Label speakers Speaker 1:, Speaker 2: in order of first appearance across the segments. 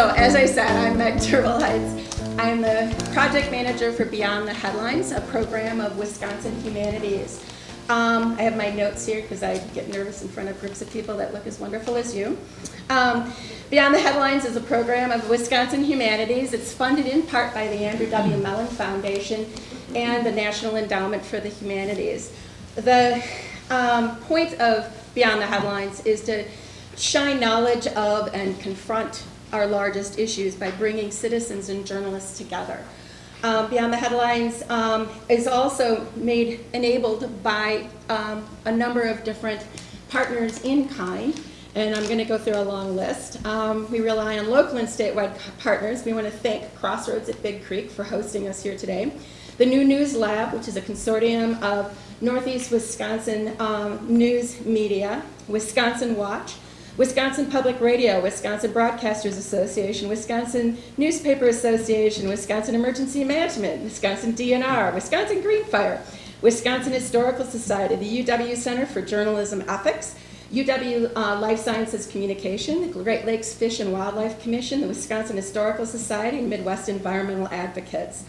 Speaker 1: So as I said, I'm Meg Turville-Heitz. I'm the project manager for Beyond the Headlines, a program of Wisconsin Humanities. I have my notes here because I get nervous in front of groups of people that look as wonderful as you. Beyond the Headlines is a program of Wisconsin Humanities. It's funded in part by the Andrew W. Mellon Foundation and the National Endowment for the Humanities. The point of Beyond the Headlines is to shine knowledge of and confront our largest issues by bringing citizens and journalists together. Beyond the Headlines is also enabled by a number of different partners in kind, and I'm going to go through a long list. We rely on local and statewide partners. We want to thank Crossroads at Big Creek for hosting us here today. The New News Lab, which is a consortium of Northeast Wisconsin news media, Wisconsin Watch, Wisconsin Public Radio, Wisconsin Broadcasters Association, Wisconsin Newspaper Association, Wisconsin Emergency Management, Wisconsin DNR, Wisconsin Green Fire, Wisconsin Historical Society, the UW Center for Journalism Ethics, UW Life Sciences Communication, the Great Lakes Fish and Wildlife Commission, the Wisconsin Historical Society, and Midwest Environmental Advocates.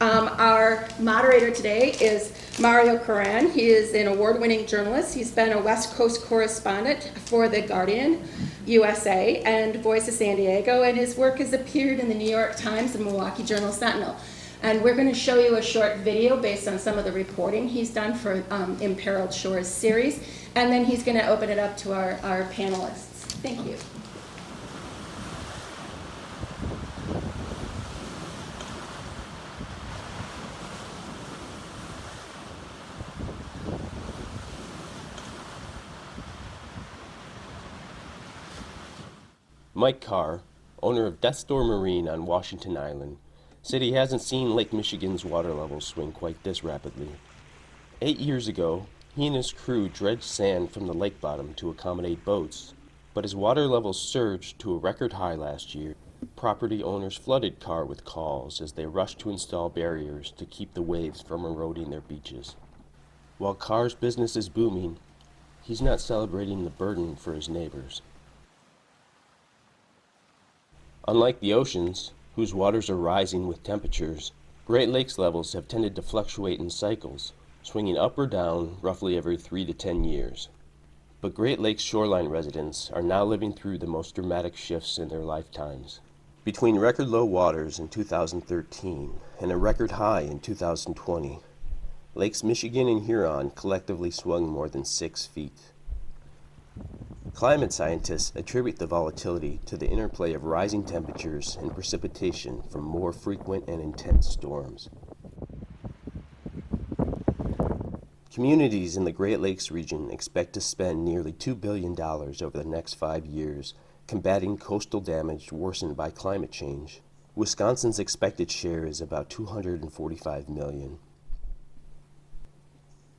Speaker 1: Our moderator today is Mario Koran. He is an award-winning journalist. He's been a West Coast correspondent for The Guardian, USA, and Voice of San Diego, and his work has appeared in the New York Times and Milwaukee Journal-Sentinel. And we're going to show you a short video based on some of the reporting he's done for Imperiled Shores series, and then he's going to open it up to our panelists. Thank you.
Speaker 2: Mike Carr, owner of Death Door Marine on Washington Island, said he hasn't seen Lake Michigan's water levels swing quite this rapidly. 8 years ago, he and his crew dredged sand from the lake bottom to accommodate boats, but as water levels surged to a record high last year, property owners flooded Carr with calls as they rushed to install barriers to keep the waves from eroding their beaches. While Carr's business is booming, he's not celebrating the burden for his neighbors. Unlike the oceans, whose waters are rising with temperatures, Great Lakes levels have tended to fluctuate in cycles, swinging up or down roughly every 3 to 10 years. But Great Lakes shoreline residents are now living through the most dramatic shifts in their lifetimes. Between record low waters in 2013 and a record high in 2020, Lakes Michigan and Huron collectively swung more than 6 feet. Climate scientists attribute the volatility to the interplay of rising temperatures and precipitation from more frequent and intense storms. Communities in the Great Lakes region expect to spend nearly $2 billion over the next 5 years combating coastal damage worsened by climate change. Wisconsin's expected share is about $245 million.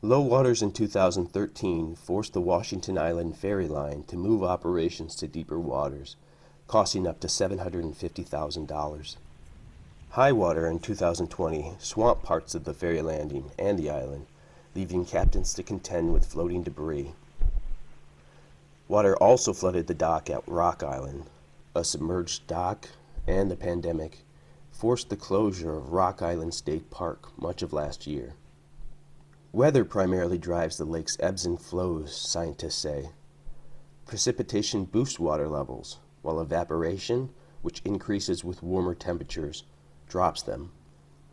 Speaker 2: Low waters in 2013 forced the Washington Island ferry line to move operations to deeper waters, costing up to $750,000. High water in 2020 swamped parts of the ferry landing and the island, leaving captains to contend with floating debris. Water also flooded the dock at Rock Island. A submerged dock and the pandemic forced the closure of Rock Island State Park much of last year. Weather primarily drives the lake's ebbs and flows, scientists say. Precipitation boosts water levels, while evaporation, which increases with warmer temperatures, drops them.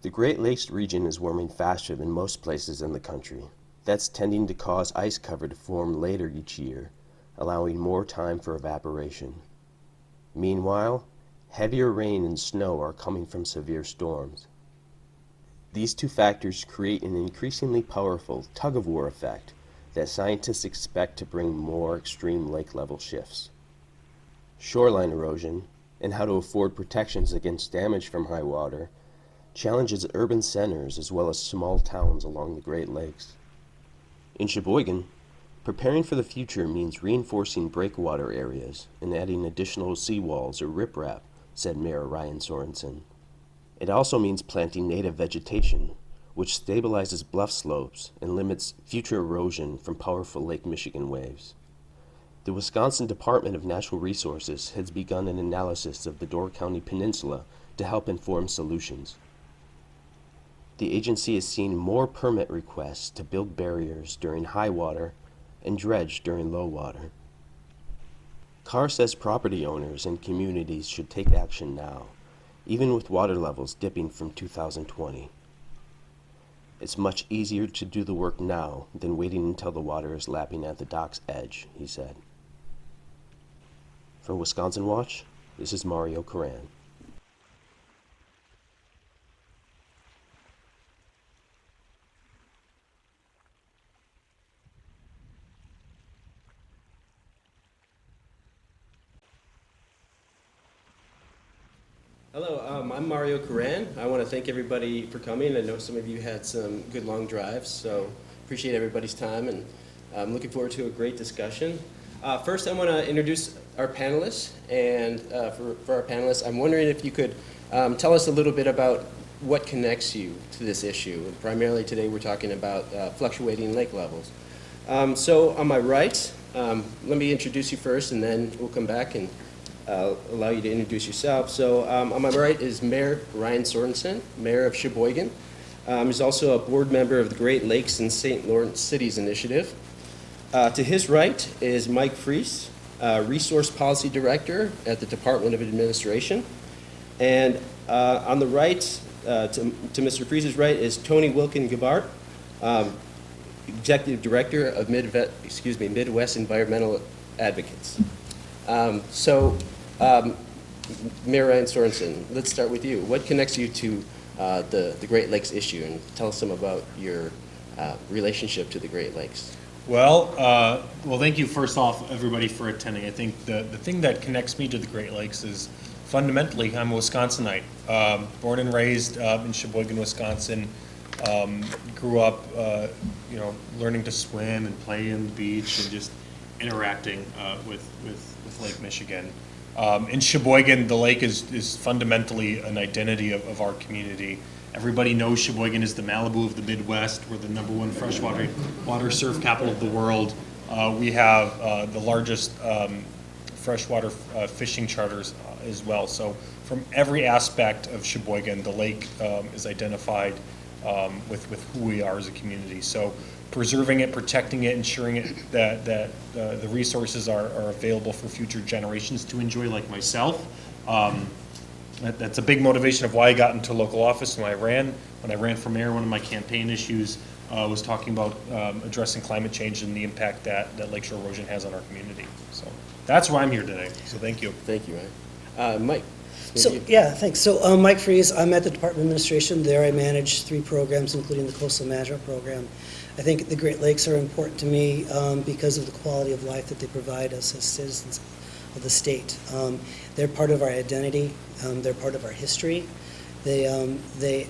Speaker 2: The Great Lakes region is warming faster than most places in the country. That's tending to cause ice cover to form later each year, allowing more time for evaporation. Meanwhile, heavier rain and snow are coming from severe storms. These two factors create an increasingly powerful tug-of-war effect that scientists expect to bring more extreme lake level shifts. Shoreline erosion, and how to afford protections against damage from high water, challenges urban centers as well as small towns along the Great Lakes. In Sheboygan, preparing for the future means reinforcing breakwater areas and adding additional seawalls or riprap, said Mayor Ryan Sorenson. It also means planting native vegetation, which stabilizes bluff slopes and limits future erosion from powerful Lake Michigan waves. The Wisconsin Department of Natural Resources has begun an analysis of the Door County Peninsula to help inform solutions. The agency has seen more permit requests to build barriers during high water and dredge during low water. Carr says property owners and communities should take action now, even with water levels dipping from 2020. It's much easier to do the work now than waiting until the water is lapping at the dock's edge, he said. For Wisconsin Watch, this is Mario Koran.
Speaker 3: Hello, I'm Mario Koran. I want to thank everybody for coming. I know some of you had some good long drives, so appreciate everybody's time, and I'm looking forward to a great discussion. First, I want to introduce our panelists, and for our panelists, I'm wondering if you could tell us a little bit about what connects you to this issue. And primarily today we're talking about fluctuating lake levels. So on my right, let me introduce you first, and then we'll come back and allow you to introduce yourself. So on my right is Mayor Ryan Sorenson, Mayor of Sheboygan. He's also a board member of the Great Lakes and St. Lawrence Cities Initiative. To his right is Mike Friis, Resource Policy Director at the Department of Administration. And on the right, to Mr. Friis's right, is Tony Wilkin Gibart, Executive Director of Midwest Environmental Advocates. Mayor Ryan Sorenson, let's start with you. What connects you to the Great Lakes issue, and tell us some about your relationship to the Great Lakes?
Speaker 4: Well, thank you first off, everybody, for attending. I think the thing that connects me to the Great Lakes is fundamentally I'm a Wisconsinite, born and raised in Sheboygan, Wisconsin. Grew up, learning to swim and play in the beach and just interacting with Lake Michigan. In Sheboygan, the lake is fundamentally an identity of our community. Everybody knows Sheboygan is the Malibu of the Midwest. We're the #1 freshwater surf capital of the world. We have the largest freshwater fishing charters as well. So from every aspect of Sheboygan, the lake is identified with who we are as a community. So preserving it, protecting it, ensuring it that the resources are available for future generations to enjoy, like myself. That's a big motivation of why I got into local office when I ran for mayor. One of my campaign issues was talking about addressing climate change and the impact that lakeshore erosion has on our community. So that's why I'm here today. So thank you.
Speaker 3: Thank you, Ryan. Mike.
Speaker 5: Thanks. So Mike Friis, I'm at the Department of Administration. There I manage 3 programs, including the Coastal Management Program. I think the Great Lakes are important to me because of the quality of life that they provide us as citizens of the state. They're part of our identity. They're part of our history. They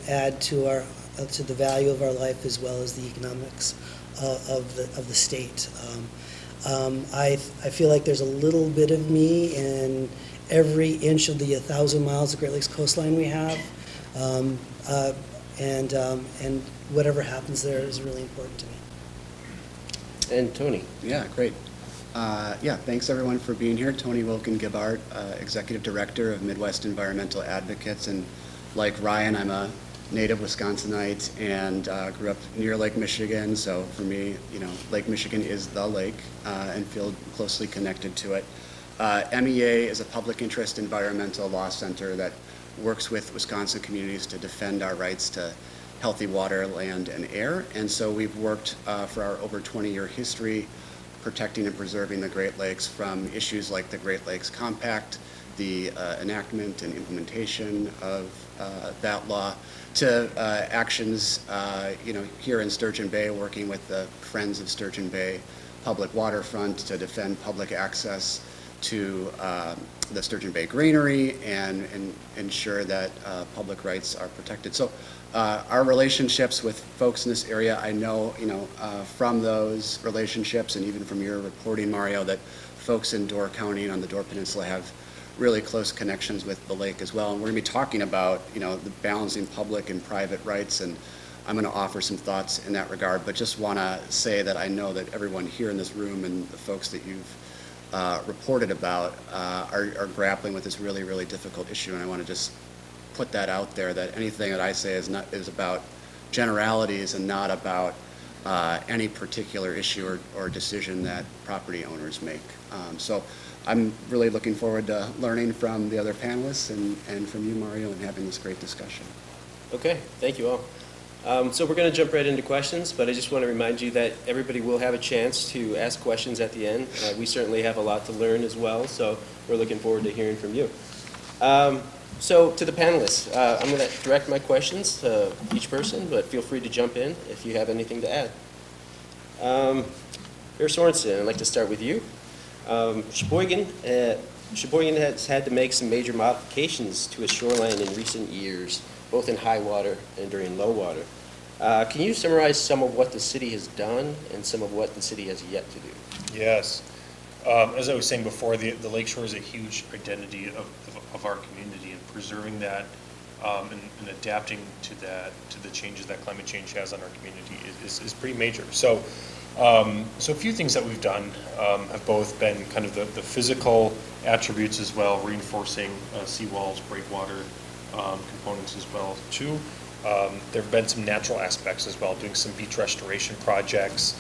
Speaker 5: add to the value of our life as well as the economics of the state. I feel like there's a little bit of me in every inch of the 1,000 miles of Great Lakes coastline we have, and whatever happens there is really important to me.
Speaker 3: And Tony.
Speaker 6: Yeah, great. Thanks everyone for being here. Tony Wilkin Gibart, Executive Director of Midwest Environmental Advocates, and like Ryan, I'm a native Wisconsinite and grew up near Lake Michigan. So for me, Lake Michigan is the lake, and feel closely connected to it. MEA is a public interest environmental law center that works with Wisconsin communities to defend our rights to healthy water, land, and air. And so we've worked for our over 20-year history protecting and preserving the Great Lakes from issues like the Great Lakes Compact, the enactment and implementation of that law, to actions here in Sturgeon Bay, working with the Friends of Sturgeon Bay Public Waterfront to defend public access to the Sturgeon Bay Granary and ensure that public rights are protected. So our relationships with folks in this area, I know, from those relationships and even from your reporting, Mario, that folks in Door County and on the Door Peninsula have really close connections with the lake as well. And we're going to be talking about, the balancing public and private rights, and I'm going to offer some thoughts in that regard, but just want to say that I know that everyone here in this room and the folks that you've reported about are grappling with this really, really difficult issue. And I want to just put that out there, that anything that I say is about generalities and not about any particular issue or decision that property owners make. So I'm really looking forward to learning from the other panelists and from you, Mario, and having this great discussion.
Speaker 3: Okay, thank you all. So we're going to jump right into questions, but I just want to remind you that everybody will have a chance to ask questions at the end. We certainly have a lot to learn as well, so we're looking forward to hearing from you. So to the panelists, I'm going to direct my questions to each person, but feel free to jump in if you have anything to add. Mayor Sorenson, I'd like to start with you. Sheboygan has had to make some major modifications to its shoreline in recent years, both in high water and during low water. Can you summarize some of what the city has done and some of what the city has yet to do?
Speaker 4: Yes. As I was saying before, the lakeshore is a huge identity of our community, and preserving that and adapting to the changes that climate change has on our community is pretty major. So a few things that we've done have both been kind of the physical attributes as well, reinforcing seawalls, breakwater components as well too. There have been some natural aspects as well, doing some beach restoration projects,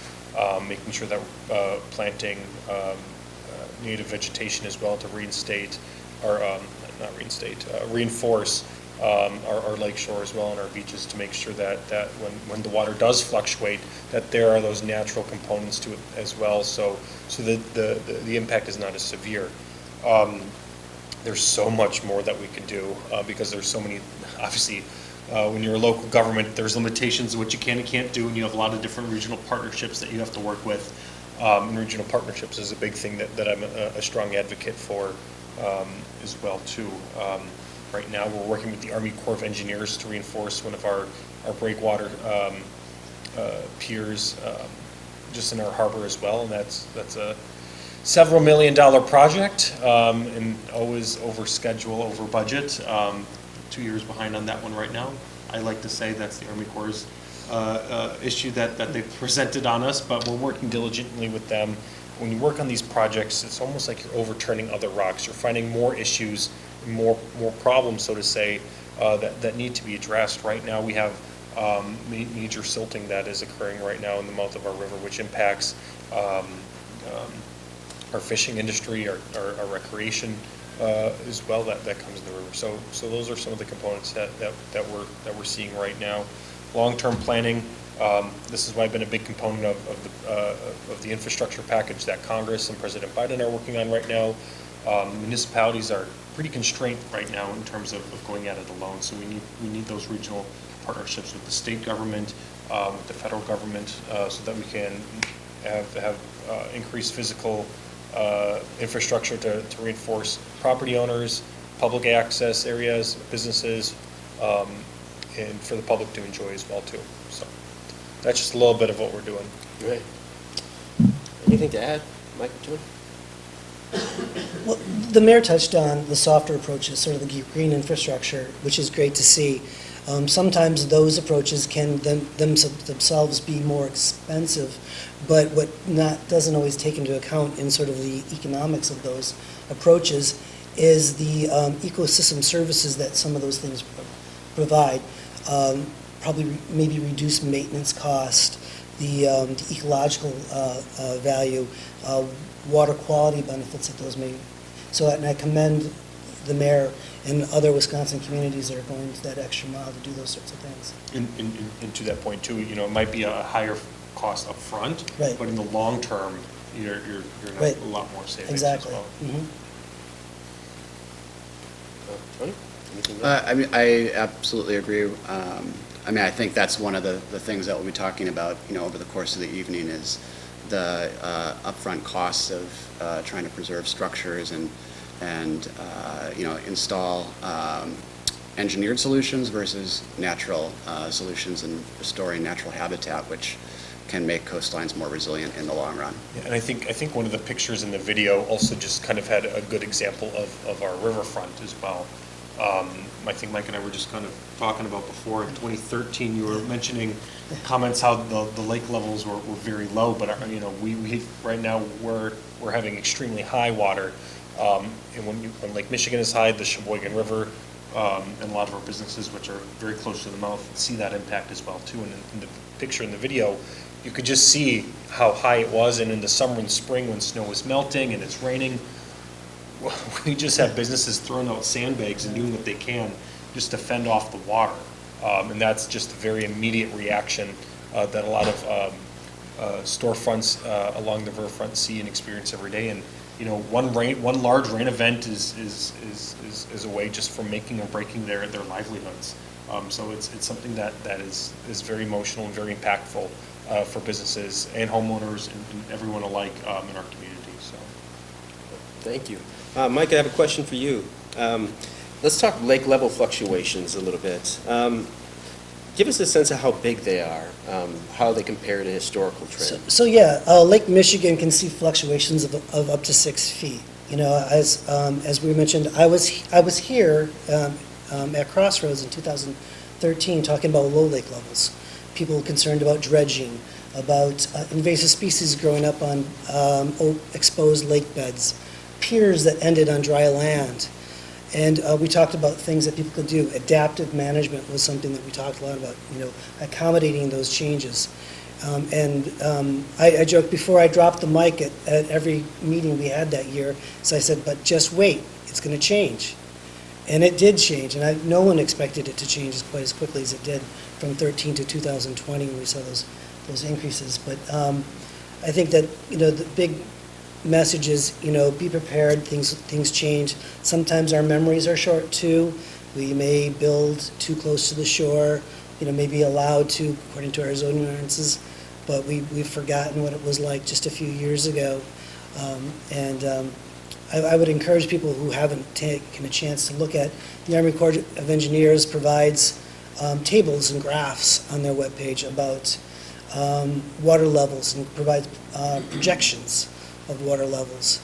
Speaker 4: making sure that we're planting native vegetation as well to reinstate, or reinforce our lake shore as well and our beaches, to make sure that when the water does fluctuate, that there are those natural components to it as well, so the impact is not as severe. There's so much more that we can do because there's so many, obviously, when you're a local government, there's limitations of what you can and can't do, and you have a lot of different regional partnerships that you have to work with. And regional partnerships is a big thing that I'm a strong advocate for as well too. Right now we're working with the Army Corps of Engineers to reinforce one of our breakwater piers just in our harbor as well, and that's a several $1 million project, and always over schedule, over budget. 2 years behind on that one right now. I like to say that's the Army Corps' issue that they've presented on us, but we're working diligently with them. When you work on these projects, it's almost like you're overturning other rocks. You're finding more issues, more problems, so to say, that need to be addressed. Right now we have major silting that is occurring right now in the mouth of our river, which impacts our fishing industry, our recreation as well that comes in the river. So those are some of the components that we're seeing right now. Long-term planning. This is why I've been a big component of the infrastructure package that Congress and President Biden are working on right now. Municipalities are pretty constrained right now in terms of going at it alone. So we need those regional partnerships with the state government, with the federal government, so that we can have increased physical infrastructure to reinforce property owners, public access areas, businesses, and for the public to enjoy as well too. So that's just a little bit of what we're doing.
Speaker 3: Right. Anything to add, Mike Turville?
Speaker 5: Well, the mayor touched on the softer approaches, sort of the green infrastructure, which is great to see. Sometimes those approaches can themselves be more expensive, but what doesn't always take into account in sort of the economics of those approaches is the ecosystem services that some of those things provide. Probably maybe reduce maintenance cost, the ecological value, water quality benefits that those may. So, and I commend the mayor and other Wisconsin communities that are going to that extra mile to do those sorts of things.
Speaker 4: And to that point too, it might be a higher cost up front,
Speaker 5: right,
Speaker 4: but in the long term, you're not
Speaker 5: right,
Speaker 4: a lot more savings
Speaker 5: exactly.
Speaker 4: as well.
Speaker 5: Mm-hmm.
Speaker 3: Tony? Anything
Speaker 6: I mean, I absolutely agree. I mean, I think that's one of the things that we'll be talking about, over the course of the evening, is the upfront costs of trying to preserve structures and install engineered solutions versus natural solutions, and restoring natural habitat, which can make coastlines more resilient in the long run.
Speaker 4: Yeah, and I think one of the pictures in the video also just kind of had a good example of our riverfront as well. I think Mike and I were just kind of talking about before, in 2013, you were mentioning comments how the lake levels were very low, but, we right now, we're having extremely high water. And when Lake Michigan is high, the Sheboygan River, and a lot of our businesses, which are very close to the mouth, see that impact as well, too. And in the picture in the video, you could just see how high it was, and in the summer and spring, when snow is melting and it's raining, we just have businesses throwing out sandbags and doing what they can just to fend off the water. And that's just a very immediate reaction that a lot of storefronts along the riverfront see and experience every day. And one large rain event is a way just for making or breaking their livelihoods. So it's something that is very emotional and very impactful for businesses and homeowners and everyone alike in our community. So,
Speaker 3: Thank you. Mike, I have a question for you. Let's talk lake level fluctuations a little bit. Give us a sense of how big they are, how they compare to historical trends.
Speaker 5: So Lake Michigan can see fluctuations of up to 6 feet. As we mentioned, I was here at Crossroads in 2013 talking about low lake levels. People concerned about dredging, about invasive species growing up on exposed lake beds, piers that ended on dry land. And we talked about things that people could do. Adaptive management was something that we talked a lot about, accommodating those changes. I joked before I dropped the mic at every meeting we had that year, so I said, but just wait, it's going to change. And it did change, and no one expected it to change quite as quickly as it did from 13 to 2020 when we saw those increases. But I think that, the big message is, be prepared, things change. Sometimes our memories are short too. We may build too close to the shore, may be allowed to, according to our zoning ordinances, but we've forgotten what it was like just a few years ago. I would encourage people who haven't taken a chance to look at, the Army Corps of Engineers provides tables and graphs on their webpage about water levels and provides projections of water levels.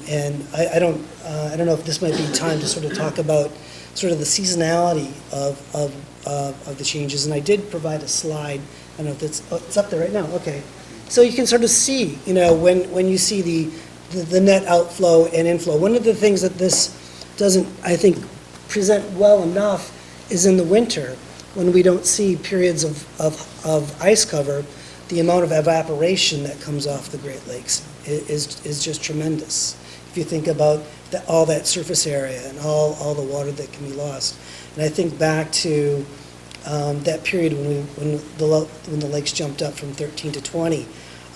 Speaker 5: And I don't know if this might be time to sort of talk about sort of the seasonality of the changes. And I did provide a slide. I don't know if it's up there right now. Okay. So you can sort of see, when you see the net outflow and inflow. One of the things that this doesn't, I think, present well enough is in the winter, when we don't see periods of ice cover. The amount of evaporation that comes off the Great Lakes is just tremendous. If you think about all that surface area and all the water that can be lost. And I think back to that period when the lakes jumped up from 13 to 20.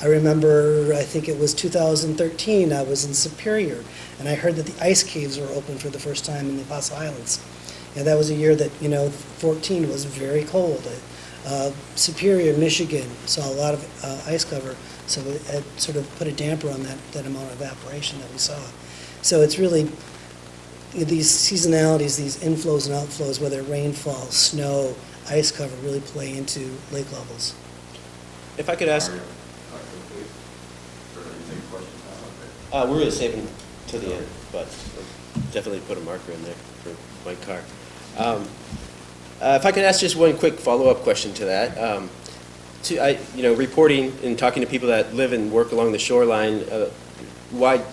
Speaker 5: I remember, I think it was 2013, I was in Superior, and I heard that the ice caves were open for the first time in the Apostle Islands. And that was a year that, 14 was very cold. Superior, Michigan, saw a lot of ice cover, so it sort of put a damper on that amount of evaporation that we saw. So it's really these seasonalities, these inflows and outflows, whether rainfall, snow, ice cover, really play into lake levels.
Speaker 3: If I could ask, we're really saving to the end, but we'll definitely put a marker in there for Mike Carr. If I could ask just one quick follow-up question to that. Reporting and talking to people that live and work along the shoreline, wide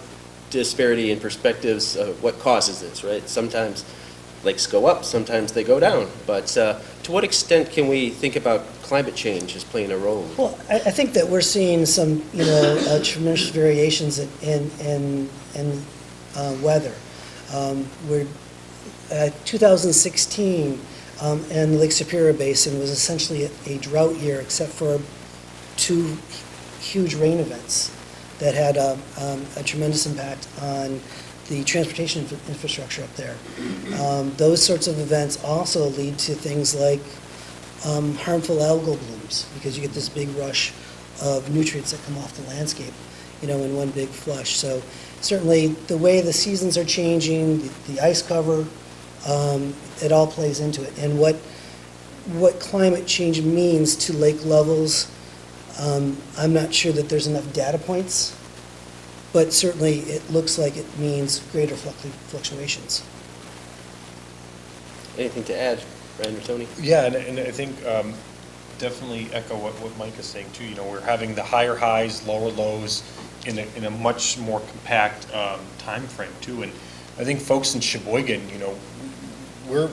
Speaker 3: disparity in perspectives of what causes this, right? Sometimes lakes go up, sometimes they go down. But to what extent can we think about climate change as playing a role?
Speaker 5: Well, I think that we're seeing some, tremendous variations in weather. 2016 and the Lake Superior Basin was essentially a drought year, except for 2 huge rain events that had a tremendous impact on the transportation infrastructure up there. Those sorts of events also lead to things like harmful algal blooms, because you get this big rush of nutrients that come off the landscape, in one big flush. So certainly the way the seasons are changing, the ice cover, it all plays into it. And what climate change means to lake levels, I'm not sure that there's enough data points, but certainly it looks like it means greater fluctuations.
Speaker 3: Anything to add, Ryan or Tony?
Speaker 4: Yeah, and I think definitely echo what Mike is saying too. You know, we're having the higher highs, lower lows in a much more compact time frame too. And I think folks in Sheboygan, you know, we're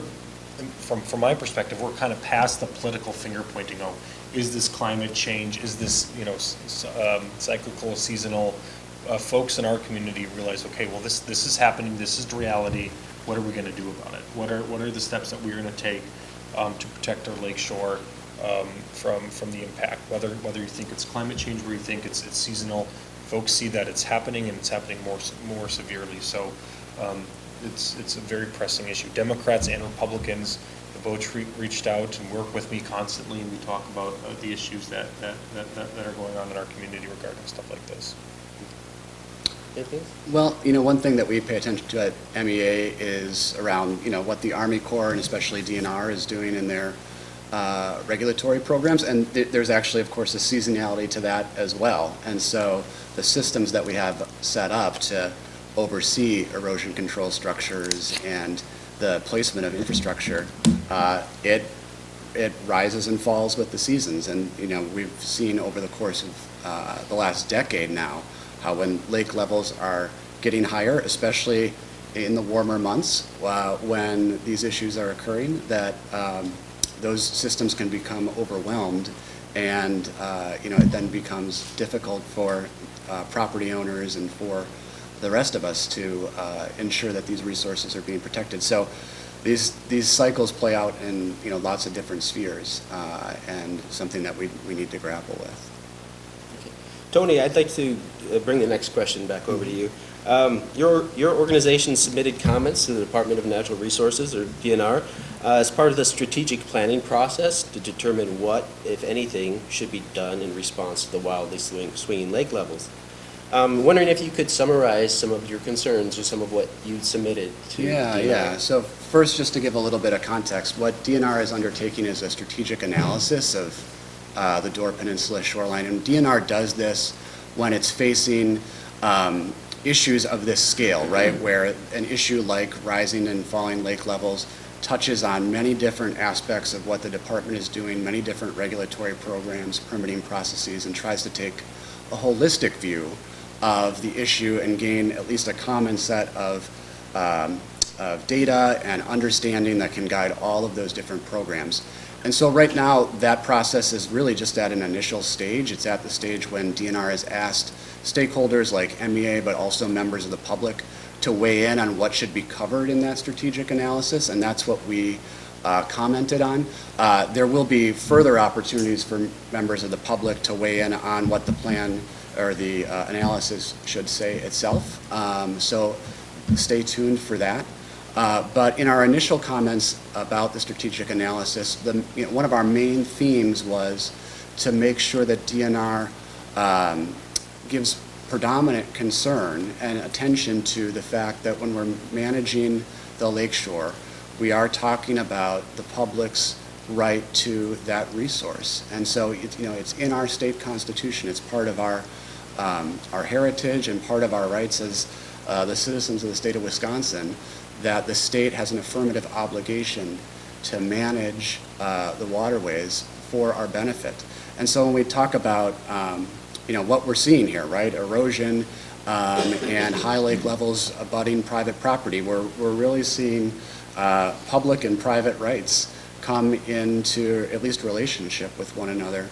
Speaker 4: from my perspective, we're kind of past the political finger pointing. Oh, is this climate change? Is this, you know, cyclical, seasonal? Folks in our community realize, okay, well, this is happening. This is the reality. What are we going to do about it? What are the steps that we're going to take to protect our lake shore from the impact? Whether you think it's climate change, or you think it's seasonal, folks see that it's happening, and it's happening more severely. So it's a very pressing issue. Democrats and Republicans both reached out and work with me constantly, and we talk about the issues that are going on in our community regarding stuff like this.
Speaker 3: Anything?
Speaker 6: Well, you know, one thing that we pay attention to at MEA is around, you know, what the Army Corps and especially DNR is doing in their regulatory programs, and there's actually, of course, a seasonality to that as well. And so the systems that we have set up to oversee erosion control structures and the placement of infrastructure, it rises and falls with the seasons. And, you know, we've seen over the course of the last decade now how when lake levels are getting higher, especially in the warmer months, when these issues are occurring, that those systems can become overwhelmed, and you know, it then becomes difficult for property owners and for the rest of us to ensure that these resources are being protected. So these cycles play out in, you know, lots of different spheres, and something that we need to grapple with.
Speaker 3: Okay. Tony, I'd like to bring the next question back over to you. Your organization submitted comments to the Department of Natural Resources, or DNR, as part of the strategic planning process to determine what, if anything, should be done in response to the wildly swinging lake levels. Wondering if you could summarize some of your concerns or some of what you submitted to DNR.
Speaker 6: Yeah. So first, just to give a little bit of context, what DNR is undertaking is a strategic analysis of the Door Peninsula shoreline, and DNR does this when it's facing issues of this scale, right, where an issue like rising and falling lake levels touches on many different aspects of what the department is doing, many different regulatory programs, permitting processes, and tries to take a holistic view of the issue and gain at least a common set of data and understanding that can guide all of those different programs. And so right now, that process is really just at an initial stage. It's at the stage when DNR has asked stakeholders like MEA, but also members of the public, to weigh in on what should be covered in that strategic analysis, and that's what we commented on. There will be further opportunities for members of the public to weigh in on what the plan or the analysis should say itself, so stay tuned for that. But in our initial comments about the strategic analysis, one of our main themes was to make sure that DNR gives predominant concern and attention to the fact that when we're managing the lakeshore, we are talking about the public's right to that resource. And so it's in our state constitution. It's part of our heritage and part of our rights as the citizens of the state of Wisconsin, that the state has an affirmative obligation to manage the waterways for our benefit. And so when we talk about what we're seeing here, right, erosion and high lake levels abutting private property, we're really seeing public and private rights come into at least relationship with one another.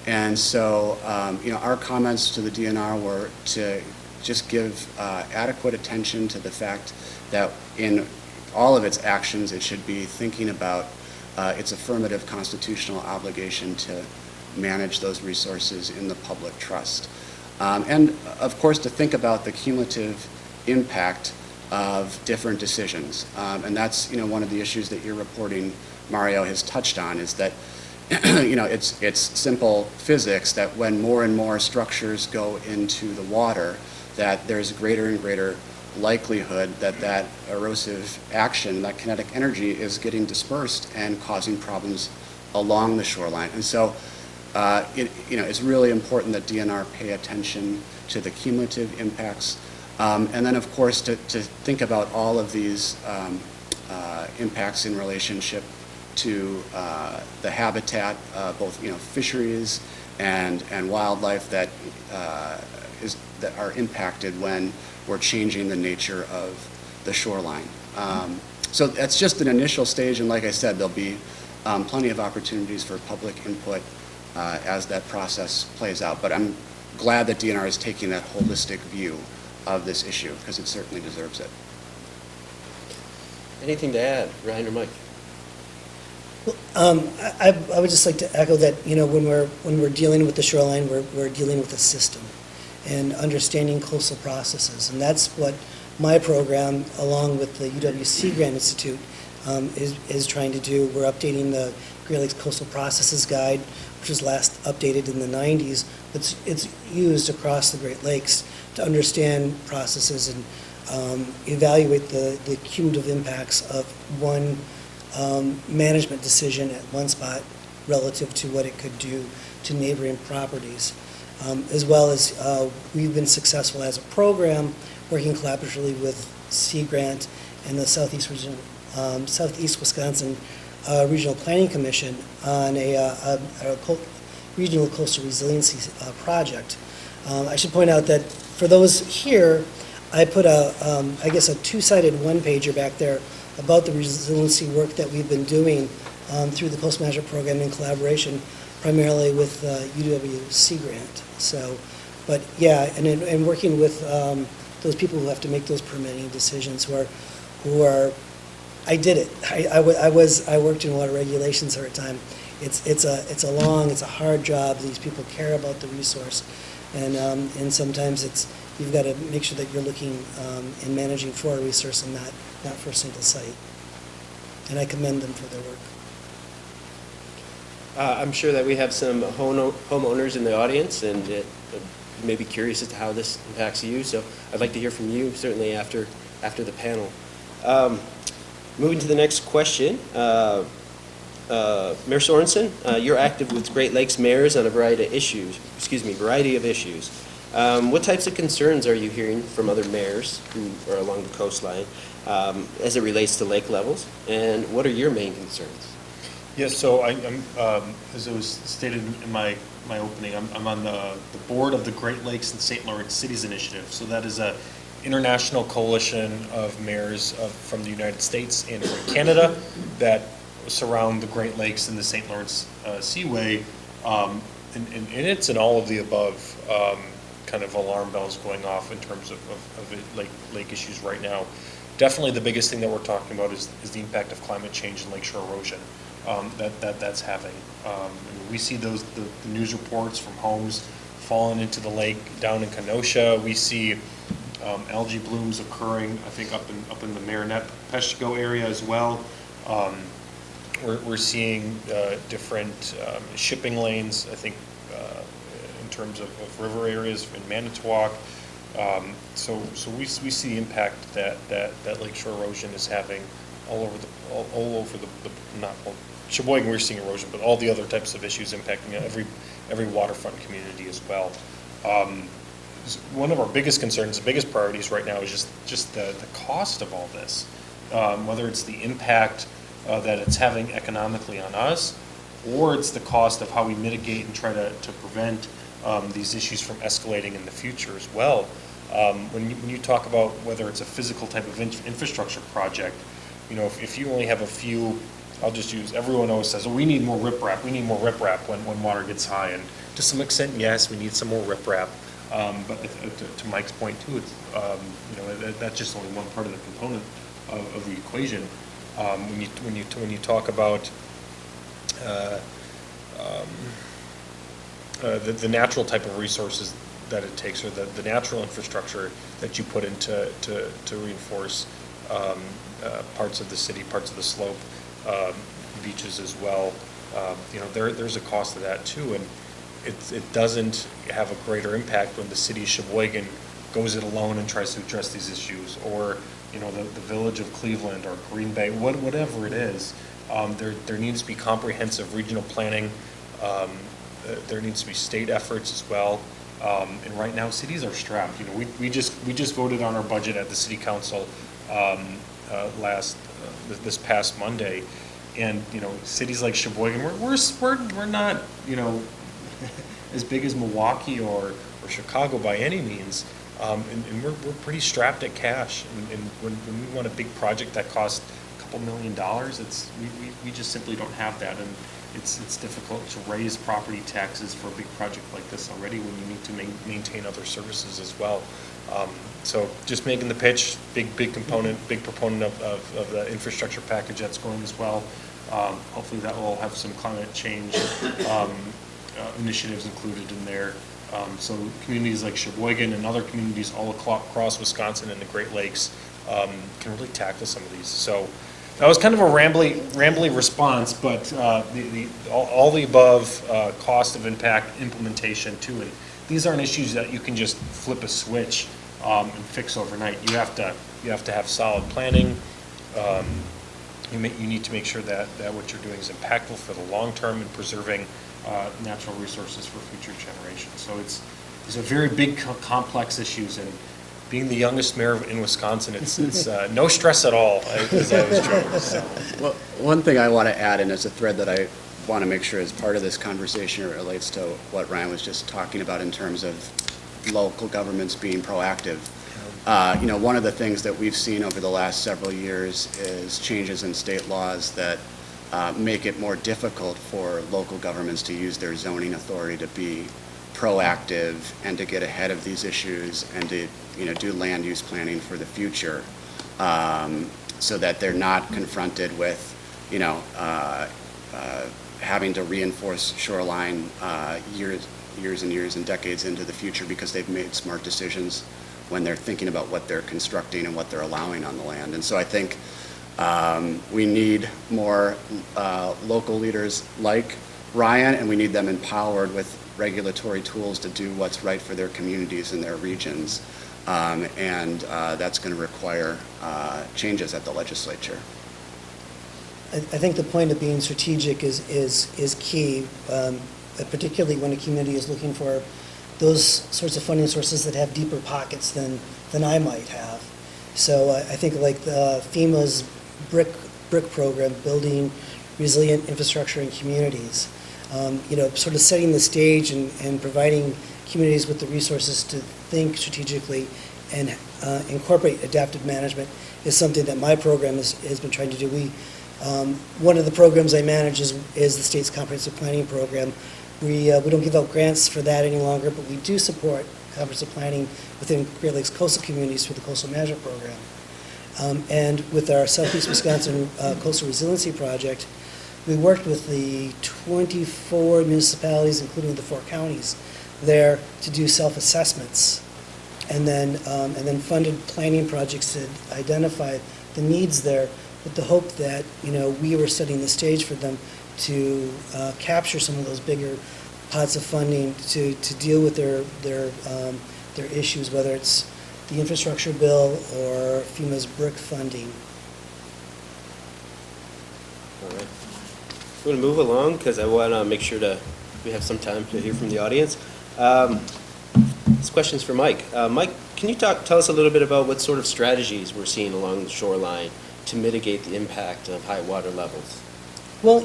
Speaker 6: And so our comments to the DNR were to just give adequate attention to the fact that in all of its actions, it should be thinking about its affirmative constitutional obligation to manage those resources in the public trust. And of course, to think about the cumulative impact of different decisions. And that's one of the issues that your reporting, Mario, has touched on, is that it's simple physics that when more and more structures go into the water, that there's greater and greater likelihood that that erosive action, that kinetic energy, is getting dispersed and causing problems along the shoreline. And so it's really important that DNR pay attention to the cumulative impacts. And then, of course, to think about all of these impacts in relationship to the habitat, both fisheries and wildlife that are impacted when we're changing the nature of the shoreline. So that's just an initial stage, and like I said, there'll be plenty of opportunities for public input as that process plays out. But I'm glad that DNR is taking that holistic view of this issue, because it certainly deserves it.
Speaker 3: Anything to add, Ryan or Mike?
Speaker 5: I would just like to echo that, when we're dealing with the shoreline, we're dealing with a system and understanding coastal processes. And that's what my program, along with the UW Sea Grant Institute, is trying to do. We're updating the Great Lakes Coastal Processes Guide, which was last updated in the 90s. But it's used across the Great Lakes to understand processes and evaluate the cumulative impacts of one management decision at one spot relative to what it could do to neighboring properties. As well as we've been successful as a program working collaboratively with Sea Grant and the Southeast Wisconsin Regional Planning Commission on a regional coastal resiliency project. I should point out that for those here, I put I guess a two-sided one-pager back there about the resiliency work that we've been doing through the Coastal Management Program in collaboration primarily with UW Sea Grant. So, but yeah, and working with those people who have to make those permitting decisions who are I did it. I worked in water regulations for a time. It's a hard job. These people care about the resource, and sometimes you've got to make sure that you're looking and managing for a resource and not for a single site. And I commend them for their work.
Speaker 3: I'm sure that we have some homeowners in the audience, and you may be curious as to how this impacts you. So I'd like to hear from you, certainly after the panel. Moving to the next question, Mayor Sorenson, you're active with Great Lakes mayors on a variety of issues. What types of concerns are you hearing from other mayors who are along the coastline as it relates to lake levels, and what are your main concerns?
Speaker 4: Yes, so I'm as it was stated in my opening, I'm on the board of the Great Lakes and St. Lawrence Cities Initiative. So that is a international coalition of mayors from the United States and from Canada that surround the Great Lakes and the St. Lawrence Seaway. And it's in all of the above kind of alarm bells going off in terms of lake issues right now. Definitely the biggest thing that we're talking about is the impact of climate change and lakeshore erosion that's having. We see the news reports from homes falling into the lake down in Kenosha. We see algae blooms occurring, I think, up in the Marinette, Peshtigo area as well. We're seeing different shipping lanes, I think, in terms of river areas in Manitowoc. So we see the impact that lakeshore erosion is having all over the not all, Sheboygan we're seeing erosion, but all the other types of issues impacting every waterfront community as well. One of our biggest concerns, the biggest priorities right now is just the cost of all this, whether it's the impact that it's having economically on us, or it's the cost of how we mitigate and try to prevent these issues from escalating in the future as well. When you talk about whether it's a physical type of infrastructure project, if you only have a few, I'll just use, everyone always says, well, we need more riprap when water gets high, and to some extent, yes, we need some more riprap. But to Mike's point too, it's that's just only one part of the component of the equation. When you talk about the natural type of resources that it takes, or the natural infrastructure that you put into to reinforce parts of the city, parts of the slope, beaches as well. There's a cost to that too, and it doesn't have a greater impact when the city of Sheboygan goes it alone and tries to address these issues, or the village of Cleveland or Green Bay, whatever it is. There needs to be comprehensive regional planning. There needs to be state efforts as well. And right now, cities are strapped. We just voted on our budget at the city council this past Monday. And, cities like Sheboygan, we're not, as big as Milwaukee or Chicago by any means. And we're pretty strapped at cash. And when we want a big project that costs a couple $1 million, we just simply don't have that. And it's difficult to raise property taxes for a big project like this already when you need to maintain other services as well. So just making the pitch, big proponent of the infrastructure package that's going as well. Hopefully that will have some climate change initiatives included in there. So communities like Sheboygan and other communities all across Wisconsin and the Great Lakes can really tackle some of these. So that was kind of a rambly response, but all the above, cost of impact, implementation too, and these aren't issues that you can just flip a switch and fix overnight. You have to have solid planning. You need to make sure that what you're doing is impactful for the long term and preserving natural resources for future generations. So these are very big, complex issues, and being the youngest mayor in Wisconsin, it's no stress at all, as I was joking. So.
Speaker 6: Well, one thing I want to add, and it's a thread that I want to make sure is part of this conversation, it relates to what Ryan was just talking about in terms of local governments being proactive. One of the things that we've seen over the last several years is changes in state laws that make it more difficult for local governments to use their zoning authority to be proactive and to get ahead of these issues and to do land use planning for the future, so that they're not confronted with having to reinforce shoreline years and years and decades into the future because they've made smart decisions when they're thinking about what they're constructing and what they're allowing on the land. And so I think we need more local leaders like Ryan, and we need them empowered with regulatory tools to do what's right for their communities and their regions. And that's going to require changes at the legislature.
Speaker 5: I think the point of being strategic is key, particularly when a community is looking for those sorts of funding sources that have deeper pockets than I might have. So I think like the FEMA's BRIC program, Building Resilient Infrastructure in Communities, sort of setting the stage and providing communities with the resources to think strategically and incorporate adaptive management is something that my program has been trying to do. One of the programs I manage is the state's comprehensive planning program. We don't give out grants for that any longer, but we do support comprehensive planning within Great Lakes coastal communities through the Coastal Management Program. And with our Southeast Wisconsin Coastal Resiliency Project, we worked with the 24 municipalities, including the 4 counties, there to do self-assessments, and then funded planning projects to identify the needs there, with the hope that we were setting the stage for them to capture some of those bigger pots of funding to deal with their issues, whether it's the infrastructure bill or FEMA's BRIC funding.
Speaker 3: All right. We're going to move along because I want to make sure we have some time to hear from the audience. This question's for Mike. Mike, can you tell us a little bit about what sort of strategies we're seeing along the shoreline to mitigate the impact of high water levels?
Speaker 5: Well,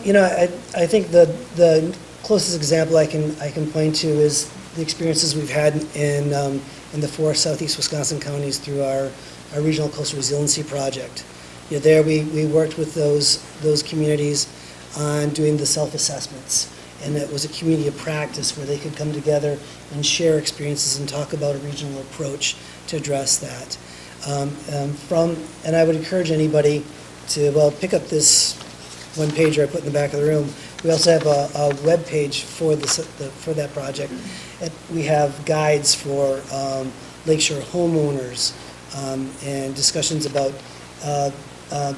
Speaker 5: I think the closest example I can point to is the experiences we've had in the 4 southeast Wisconsin counties through our regional coastal resiliency project. There we worked with those communities on doing the self-assessments, and it was a community of practice where they could come together and share experiences and talk about a regional approach to address that. And I would encourage anybody to pick up this one pager I put in the back of the room. We also have a web page for that project. We have guides for lakeshore homeowners and discussions about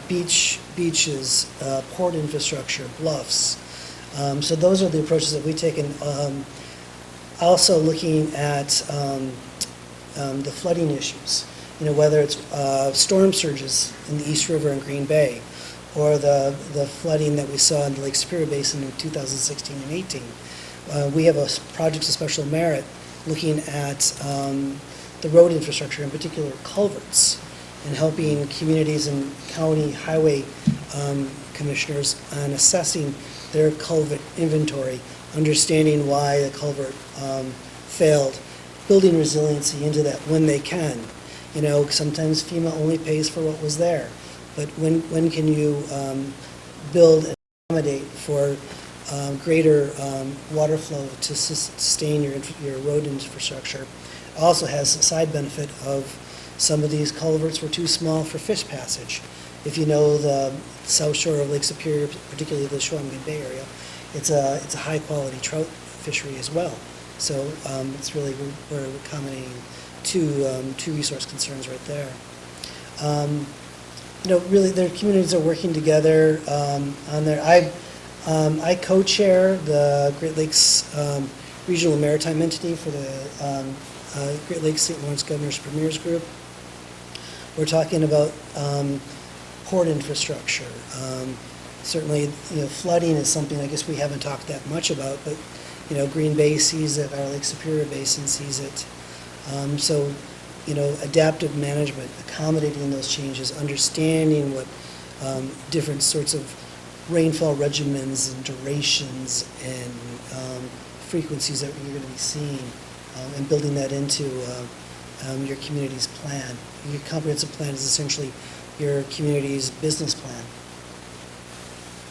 Speaker 5: beaches, port infrastructure, bluffs. So those are the approaches that we've taken. Also looking at the flooding issues, whether it's storm surges in the East River and Green Bay, or the flooding that we saw in the Lake Superior Basin in 2016 and 18. We have a project of special merit looking at the road infrastructure, in particular culverts, and helping communities and county highway commissioners on assessing their culvert inventory, understanding why the culvert failed, building resiliency into that when they can. You know, sometimes FEMA only pays for what was there, but when can you build and accommodate for greater water flow to sustain your road infrastructure? Also has a side benefit of some of these culverts were too small for fish passage. If you know the south shore of Lake Superior, particularly the Sturgeon Bay area, it's a high quality trout fishery as well. So it's really, we're accommodating two resource concerns right there. You know, really, their communities are working together on there. I co-chair the Great Lakes Regional Maritime Entity for the Great Lakes St. Lawrence Governors Premiers Group. We're talking about port infrastructure. Certainly, you know, flooding is something I guess we haven't talked that much about, but you know, Green Bay sees it, our Lake Superior Basin sees it. So, you know, adaptive management, accommodating those changes, understanding what different sorts of rainfall regimens and durations and frequencies that you're going to be seeing, and building that into your community's plan. Your comprehensive plan is essentially your community's business plan.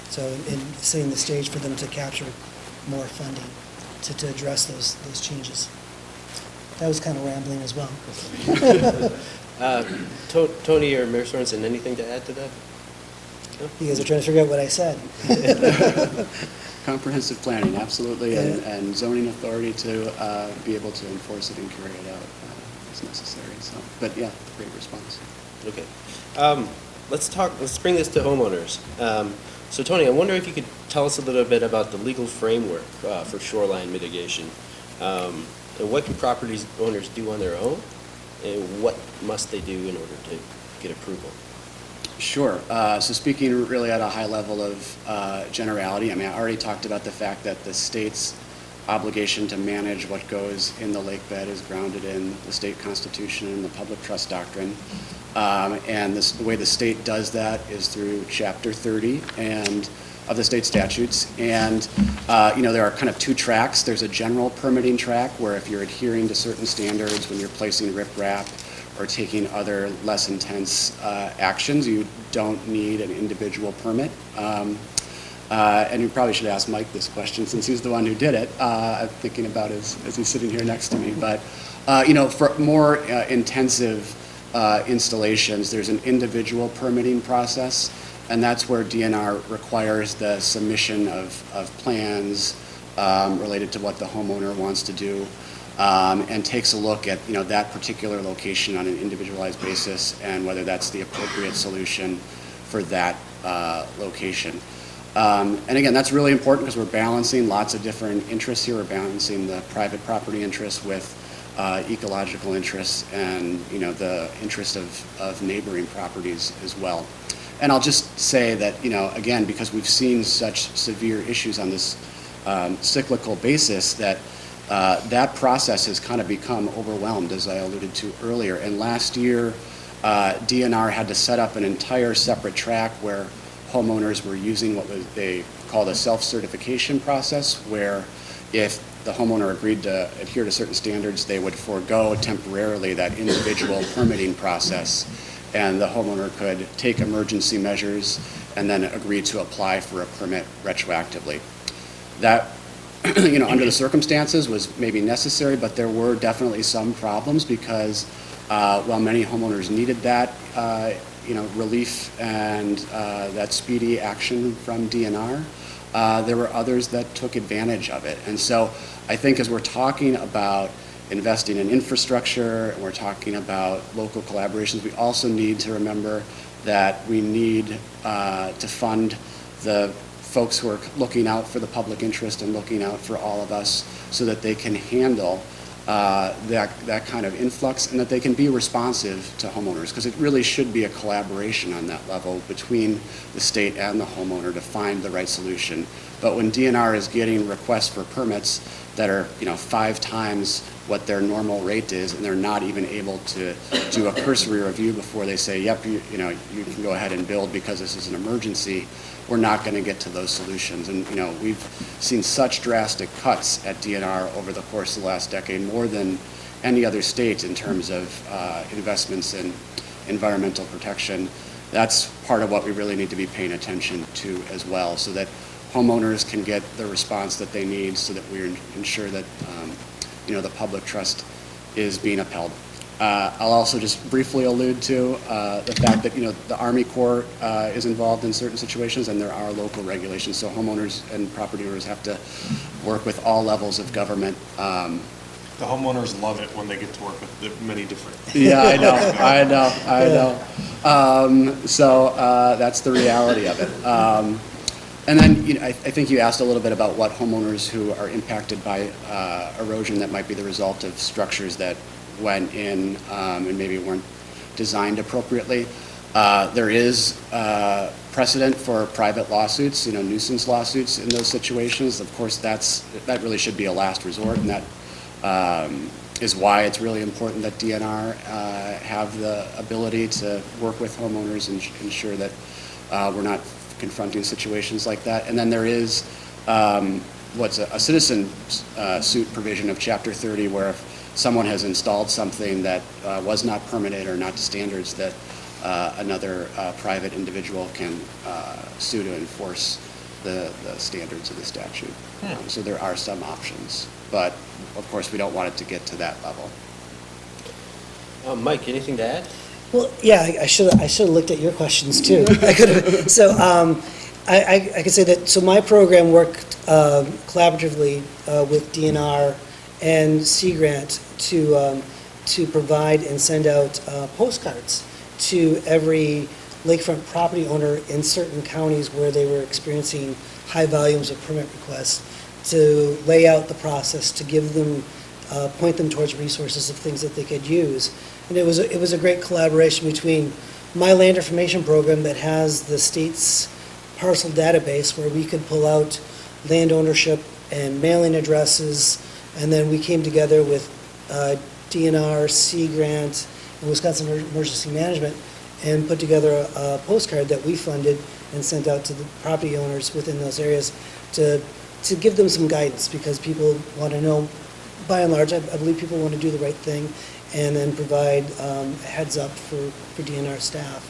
Speaker 5: So, in setting the stage for them to capture more funding to address those changes. That was kind of rambling as well.
Speaker 3: Tony or Mayor Sorenson, anything to add to that? No?
Speaker 5: You guys are trying to figure out what I said.
Speaker 6: Comprehensive planning, absolutely, and zoning authority to be able to enforce it and carry it out as necessary. So, but yeah, great response.
Speaker 3: Okay. Let's bring this to homeowners. So Tony, I wonder if you could tell us a little bit about the legal framework for shoreline mitigation. And what can property owners do on their own, and what must they do in order to get approval?
Speaker 6: Sure. So speaking really at a high level of generality, I mean, I already talked about the fact that the state's obligation to manage what goes in the lake bed is grounded in the state constitution and the public trust doctrine. And the way the state does that is through Chapter 30 and of the state statutes. And you know, there are kind of two tracks. There's a general permitting track where if you're adhering to certain standards when you're placing riprap or taking other less intense actions, you don't need an individual permit. And you probably should ask Mike this question since he's the one who did it. I'm thinking about as he's sitting here next to me. But you know, for more intensive installations, there's an individual permitting process, and that's where DNR requires the submission of plans related to what the homeowner wants to do, and takes a look at, you know, that particular location on an individualized basis and whether that's the appropriate solution for that location. And again, that's really important because we're balancing lots of different interests here. We're balancing the private property interests with ecological interests and, you know, the interest of neighboring properties as well. And I'll just say that, you know, again, because we've seen such severe issues on this cyclical basis, that that process has kind of become overwhelmed, as I alluded to earlier. And last year, DNR had to set up an entire separate track where homeowners were using what they called a self-certification process, where if the homeowner agreed to adhere to certain standards, they would forego temporarily that individual permitting process, and the homeowner could take emergency measures and then agree to apply for a permit retroactively. That, you know, under the circumstances was maybe necessary, but there were definitely some problems because while many homeowners needed that, you know, relief and that speedy action from DNR, there were others that took advantage of it. And so I think as we're talking about investing in infrastructure and we're talking about local collaborations, we also need to remember that we need to fund the folks who are looking out for the public interest and looking out for all of us so that they can handle that kind of influx and that they can be responsive to homeowners, because it really should be a collaboration on that level between the state and the homeowner to find the right solution. But when DNR is getting requests for permits that are, 5 times what their normal rate is, and they're not even able to do a cursory review before they say, yep, you can go ahead and build because this is an emergency, we're not going to get to those solutions. And, we've seen such drastic cuts at DNR over the course of the last decade, more than any other state in terms of investments in environmental protection. That's part of what we really need to be paying attention to as well, so that homeowners can get the response that they need, so that we ensure that the public trust is being upheld. I'll also just briefly allude to the fact that the Army Corps is involved in certain situations, and there are local regulations. So homeowners and property owners have to work with all levels of government.
Speaker 4: The homeowners love it when they get to work with many different.
Speaker 6: Yeah, I know. So that's the reality of it. And then I think you asked a little bit about what homeowners who are impacted by erosion that might be the result of structures that went in and maybe weren't designed appropriately. There is precedent for private lawsuits, nuisance lawsuits in those situations. Of course, that really should be a last resort, and that is why it's really important that DNR have the ability to work with homeowners and ensure that we're not confronting situations like that. And then there is what's a citizen suit provision of Chapter 30, where if someone has installed something that was not permitted or not to standards, that another private individual can sue to enforce the standards of the statute. So there are some options, but of course we don't want it to get to that level.
Speaker 3: Mike, anything to add?
Speaker 5: Well, yeah, I should have looked at your questions too. I could have. So I could say that. So my program worked collaboratively with DNR and Sea Grant to provide and send out postcards to every lakefront property owner in certain counties where they were experiencing high volumes of permit requests, to lay out the process, to give them, point them towards resources of things that they could use. And it was a great collaboration between my land information program that has the state's parcel database, where we could pull out land ownership and mailing addresses, and then we came together with DNR, Sea Grant, and Wisconsin Emergency Management, and put together a postcard that we funded and sent out to the property owners within those areas to give them some guidance, because people want to know, by and large, I believe people want to do the right thing, and then provide a heads up for DNR staff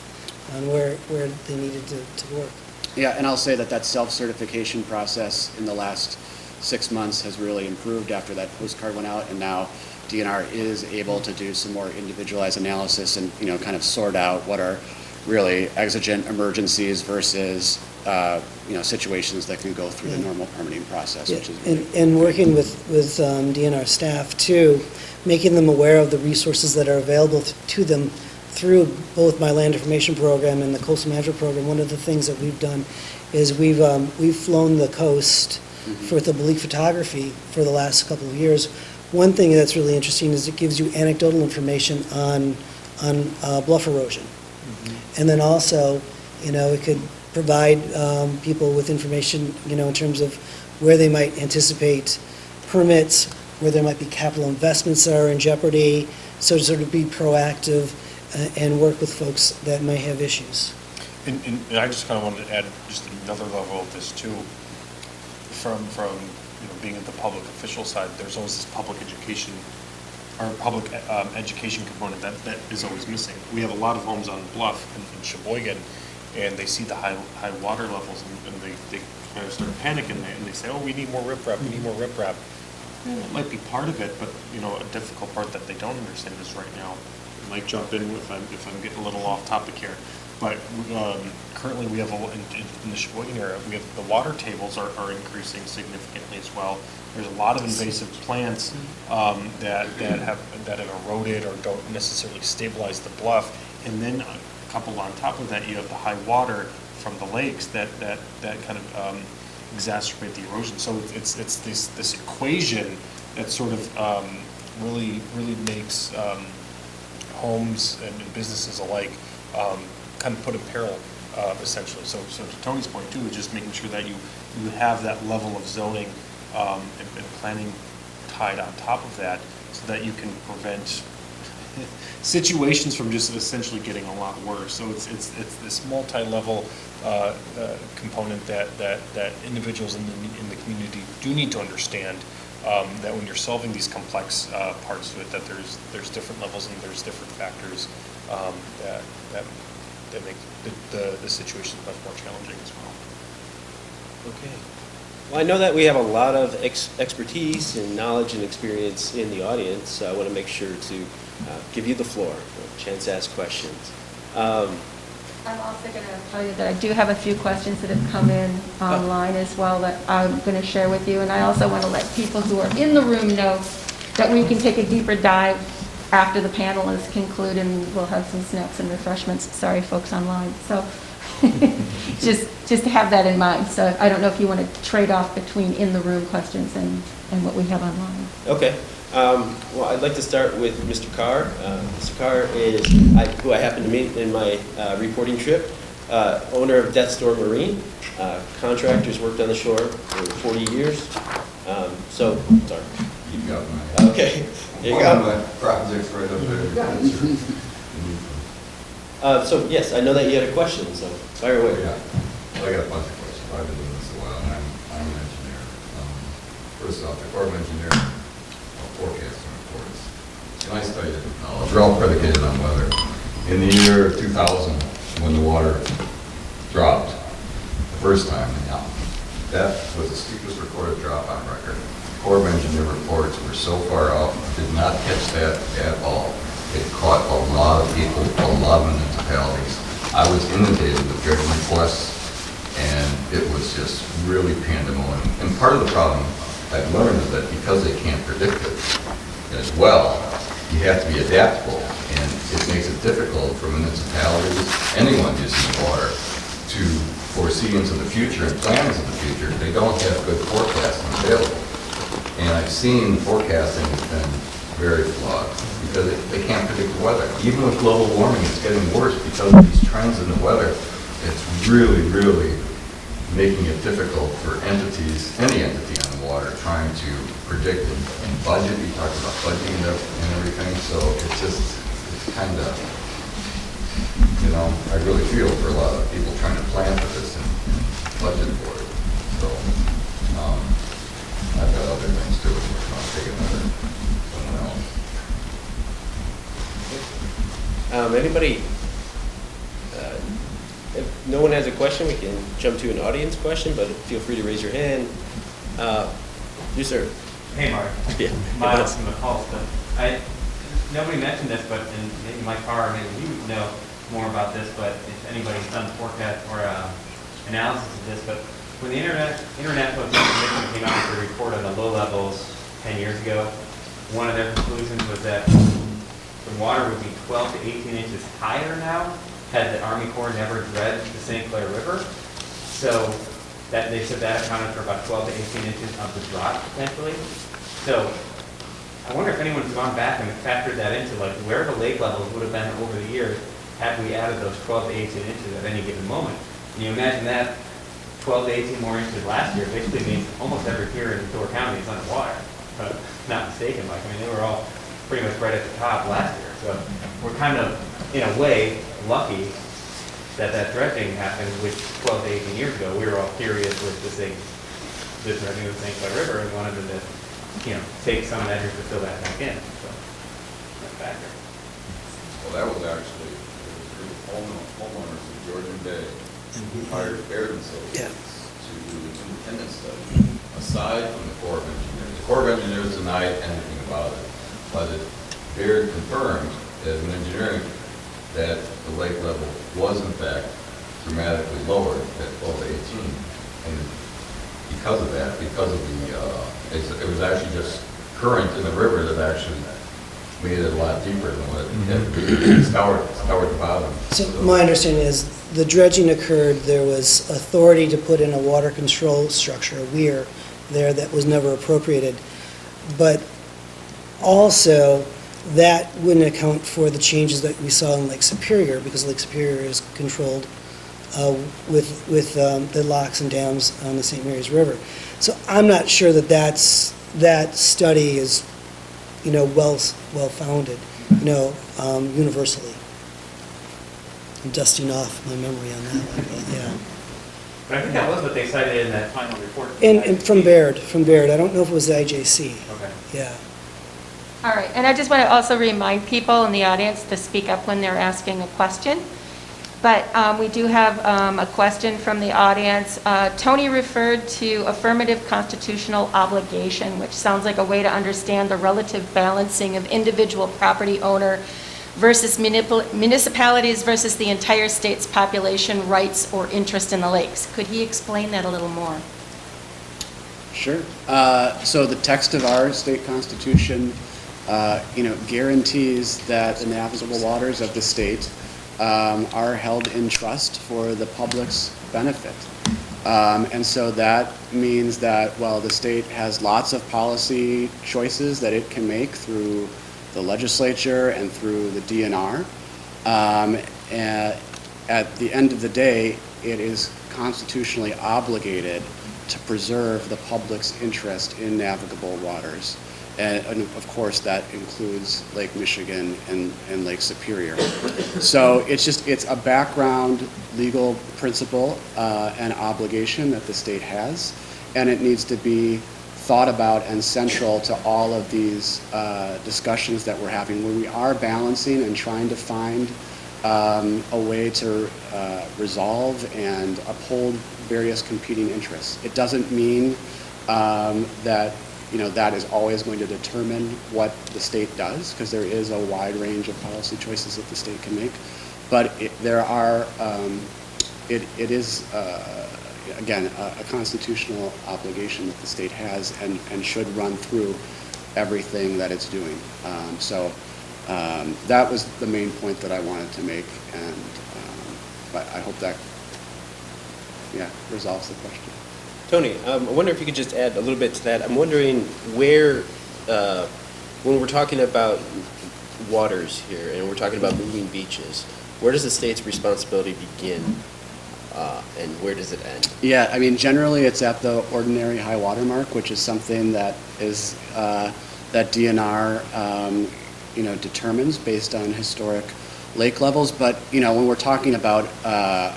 Speaker 5: on where they needed to work.
Speaker 6: Yeah, and I'll say that self-certification process in the last 6 months has really improved after that postcard went out, and now DNR is able to do some more individualized analysis and kind of sort out what are really exigent emergencies versus situations that can go through the normal permitting process,
Speaker 5: Yeah,
Speaker 6: which is really
Speaker 5: and working with DNR staff too, making them aware of the resources that are available to them through both my land information program and the coastal management program. One of the things that we've done is we've flown the coast for the oblique photography for the last couple of years. One thing that's really interesting is it gives you anecdotal information on bluff erosion. And then also, it could provide people with information, in terms of where they might anticipate permits, where there might be capital investments that are in jeopardy, so to sort of be proactive and work with folks that may have issues.
Speaker 4: And I just kind of wanted to add just another level of this too. From being at the public official side, there's always this public education component that is always missing. We have a lot of homes on the bluff in Sheboygan, and they see the high water levels, and they kind of start panicking, and they say, oh, we need more riprap, we need more riprap. It might be part of it, but a difficult part that they don't understand is right now. Mike, jump in if I'm getting a little off topic here. But currently we have, in the Sheboygan area, we have the water tables are increasing significantly as well. There's a lot of invasive plants that have eroded or don't necessarily stabilize the bluff. And then coupled on top of that, you have the high water from the lakes that kind of exacerbate the erosion. So it's this equation that sort of really makes homes and businesses alike kind of put in peril essentially. So to Tony's point too, is just making sure that you have that level of zoning and planning tied on top of that, so that you can prevent situations from just essentially getting a lot worse. So it's this multi-level component that individuals in the community do need to understand, that when you're solving these complex parts of it, that there's different levels and there's different factors that make the situation much more challenging as well.
Speaker 3: Okay. Well, I know that we have a lot of expertise and knowledge and experience in the audience, so I want to make sure to give you the floor, a chance to ask questions.
Speaker 1: I'm also going to tell you that I do have a few questions that have come in online as well that I'm going to share with you. And I also want to let people who are in the room know that we can take a deeper dive after the panelists conclude, and we'll have some snacks and refreshments. Sorry, folks online. So just to have that in mind. So I don't know if you want to trade off between in-the-room questions and what we have online.
Speaker 3: Okay. Well, I'd like to start with Mr. Carr. Mr. Carr is, who I happened to meet in my reporting trip, owner of Death Store Marine. Contractors worked on the shore for 40 years. Sorry.
Speaker 7: You've got mine.
Speaker 3: Okay, there you go.
Speaker 7: My project's right up there.
Speaker 3: So yes, I know that you had a question, so fire away.
Speaker 7: Yeah, I got a bunch of questions. I've been doing this a while, and I'm an engineer. First off, the Corps of Engineers forecasting reports. And I studied it in college. They're all predicated on weather. In the year 2000, when the water dropped the first time, that was the steepest recorded drop on record. The Corps of Engineer reports were so far out, did not catch that at all. It caught a lot of people, a lot of municipalities. I was inundated with dredging requests, and it was just really pandemonium. And part of the problem I've learned is that because they can't predict it as well, you have to be adaptable, and it makes it difficult for municipalities, anyone using water, to foresee into the future and plan into the future. They don't have good forecasting available. And I've seen forecasting has been very flawed because they can't predict the weather. Even with global warming, it's getting worse because of these trends in the weather. It's really, really making it difficult for entities, any entity on the water, trying to predict and budget. You talked about budgeting and everything, so it's kind of, I really feel for a lot of people trying to plan for this and budget for it. So I've got other things too. I'll take someone else.
Speaker 3: Anybody? If no one has a question, we can jump to an audience question, but feel free to raise your hand. You, sir.
Speaker 8: Hey, Mark.
Speaker 3: Yeah.
Speaker 8: Miles from the call stuff. Nobody mentioned this, but and maybe Mike Carr, maybe you know more about this, but if anybody's done forecast or analysis of this, but when the International Commission came out with a report on the low levels 10 years ago, one of their conclusions was that the water would be 12 to 18 inches higher now had the Army Corps never dredged the St. Clair River. So that they said that accounted for about 12 to 18 inches of the drop potentially. So I wonder if anyone's gone back and factored that into like where the lake levels would have been over the years had we added those 12 to 18 inches at any given moment. And you imagine that 12 to 18 more inches last year basically means almost every pier in Door County is underwater. If I'm not mistaken, Mike. I mean, they were all pretty much right at the top last year. So we're kind of, in a way, lucky that dredging happened, which 12 to 18 years ago, we were all furious with the dredging of the St. Clair River and wanted them to, take some measures to fill that back in. So that's a factor.
Speaker 7: Well, that was actually a group of homeowners in Sturgeon Bay who hired Baird Associates to do an independent study aside from the Corps of Engineers. The Corps of Engineers denied anything about it, but Baird confirmed as an engineering that the lake level was in fact dramatically lower at 12 to 18. And because of that, because of it was actually just current in the river that actually made it a lot deeper than what it had scoured the bottom.
Speaker 5: So my understanding is the dredging occurred, there was authority to put in a water control structure, a weir, there that was never appropriated. But also, that wouldn't account for the changes that we saw in Lake Superior, because Lake Superior is controlled with the locks and dams on the St. Mary's River. So I'm not sure that study is, well-founded, universally. I'm dusting off my memory on that one, but yeah.
Speaker 8: But I think that was what they cited in that final report.
Speaker 5: And from Baird, I don't know if it was the IJC,
Speaker 8: Okay.
Speaker 5: yeah.
Speaker 1: All right, and I just want to also remind people in the audience to speak up when they're asking a question. But we do have a question from the audience. Tony referred to affirmative constitutional obligation, which sounds like a way to understand the relative balancing of individual property owner versus municipalities versus the entire state's population, rights, or interest in the lakes. Could he explain that a little more?
Speaker 6: Sure. So the text of our state constitution, guarantees that the navigable waters of the state are held in trust for the public's benefit. And so that means that while the state has lots of policy choices that it can make through the legislature and through the DNR, at the end of the day, it is constitutionally obligated to preserve the public's interest in navigable waters. And of course, that includes Lake Michigan and Lake Superior. So it's a background legal principle and obligation that the state has, and it needs to be thought about and central to all of these discussions that we're having, where we are balancing and trying to find a way to resolve and uphold various competing interests. It doesn't mean that that is always going to determine what the state does, because there is a wide range of policy choices that the state can make. But it is, again, a constitutional obligation that the state has and should run through everything that it's doing. That was the main point that I wanted to make, and but I hope that resolves the question.
Speaker 3: Tony, I wonder if you could just add a little bit to that. I'm wondering where, when we're talking about waters here and we're talking about moving beaches, where does the state's responsibility begin and where does it end?
Speaker 6: Yeah, I mean, generally it's at the ordinary high water mark, which is something that is that DNR determines based on historic lake levels. But when we're talking about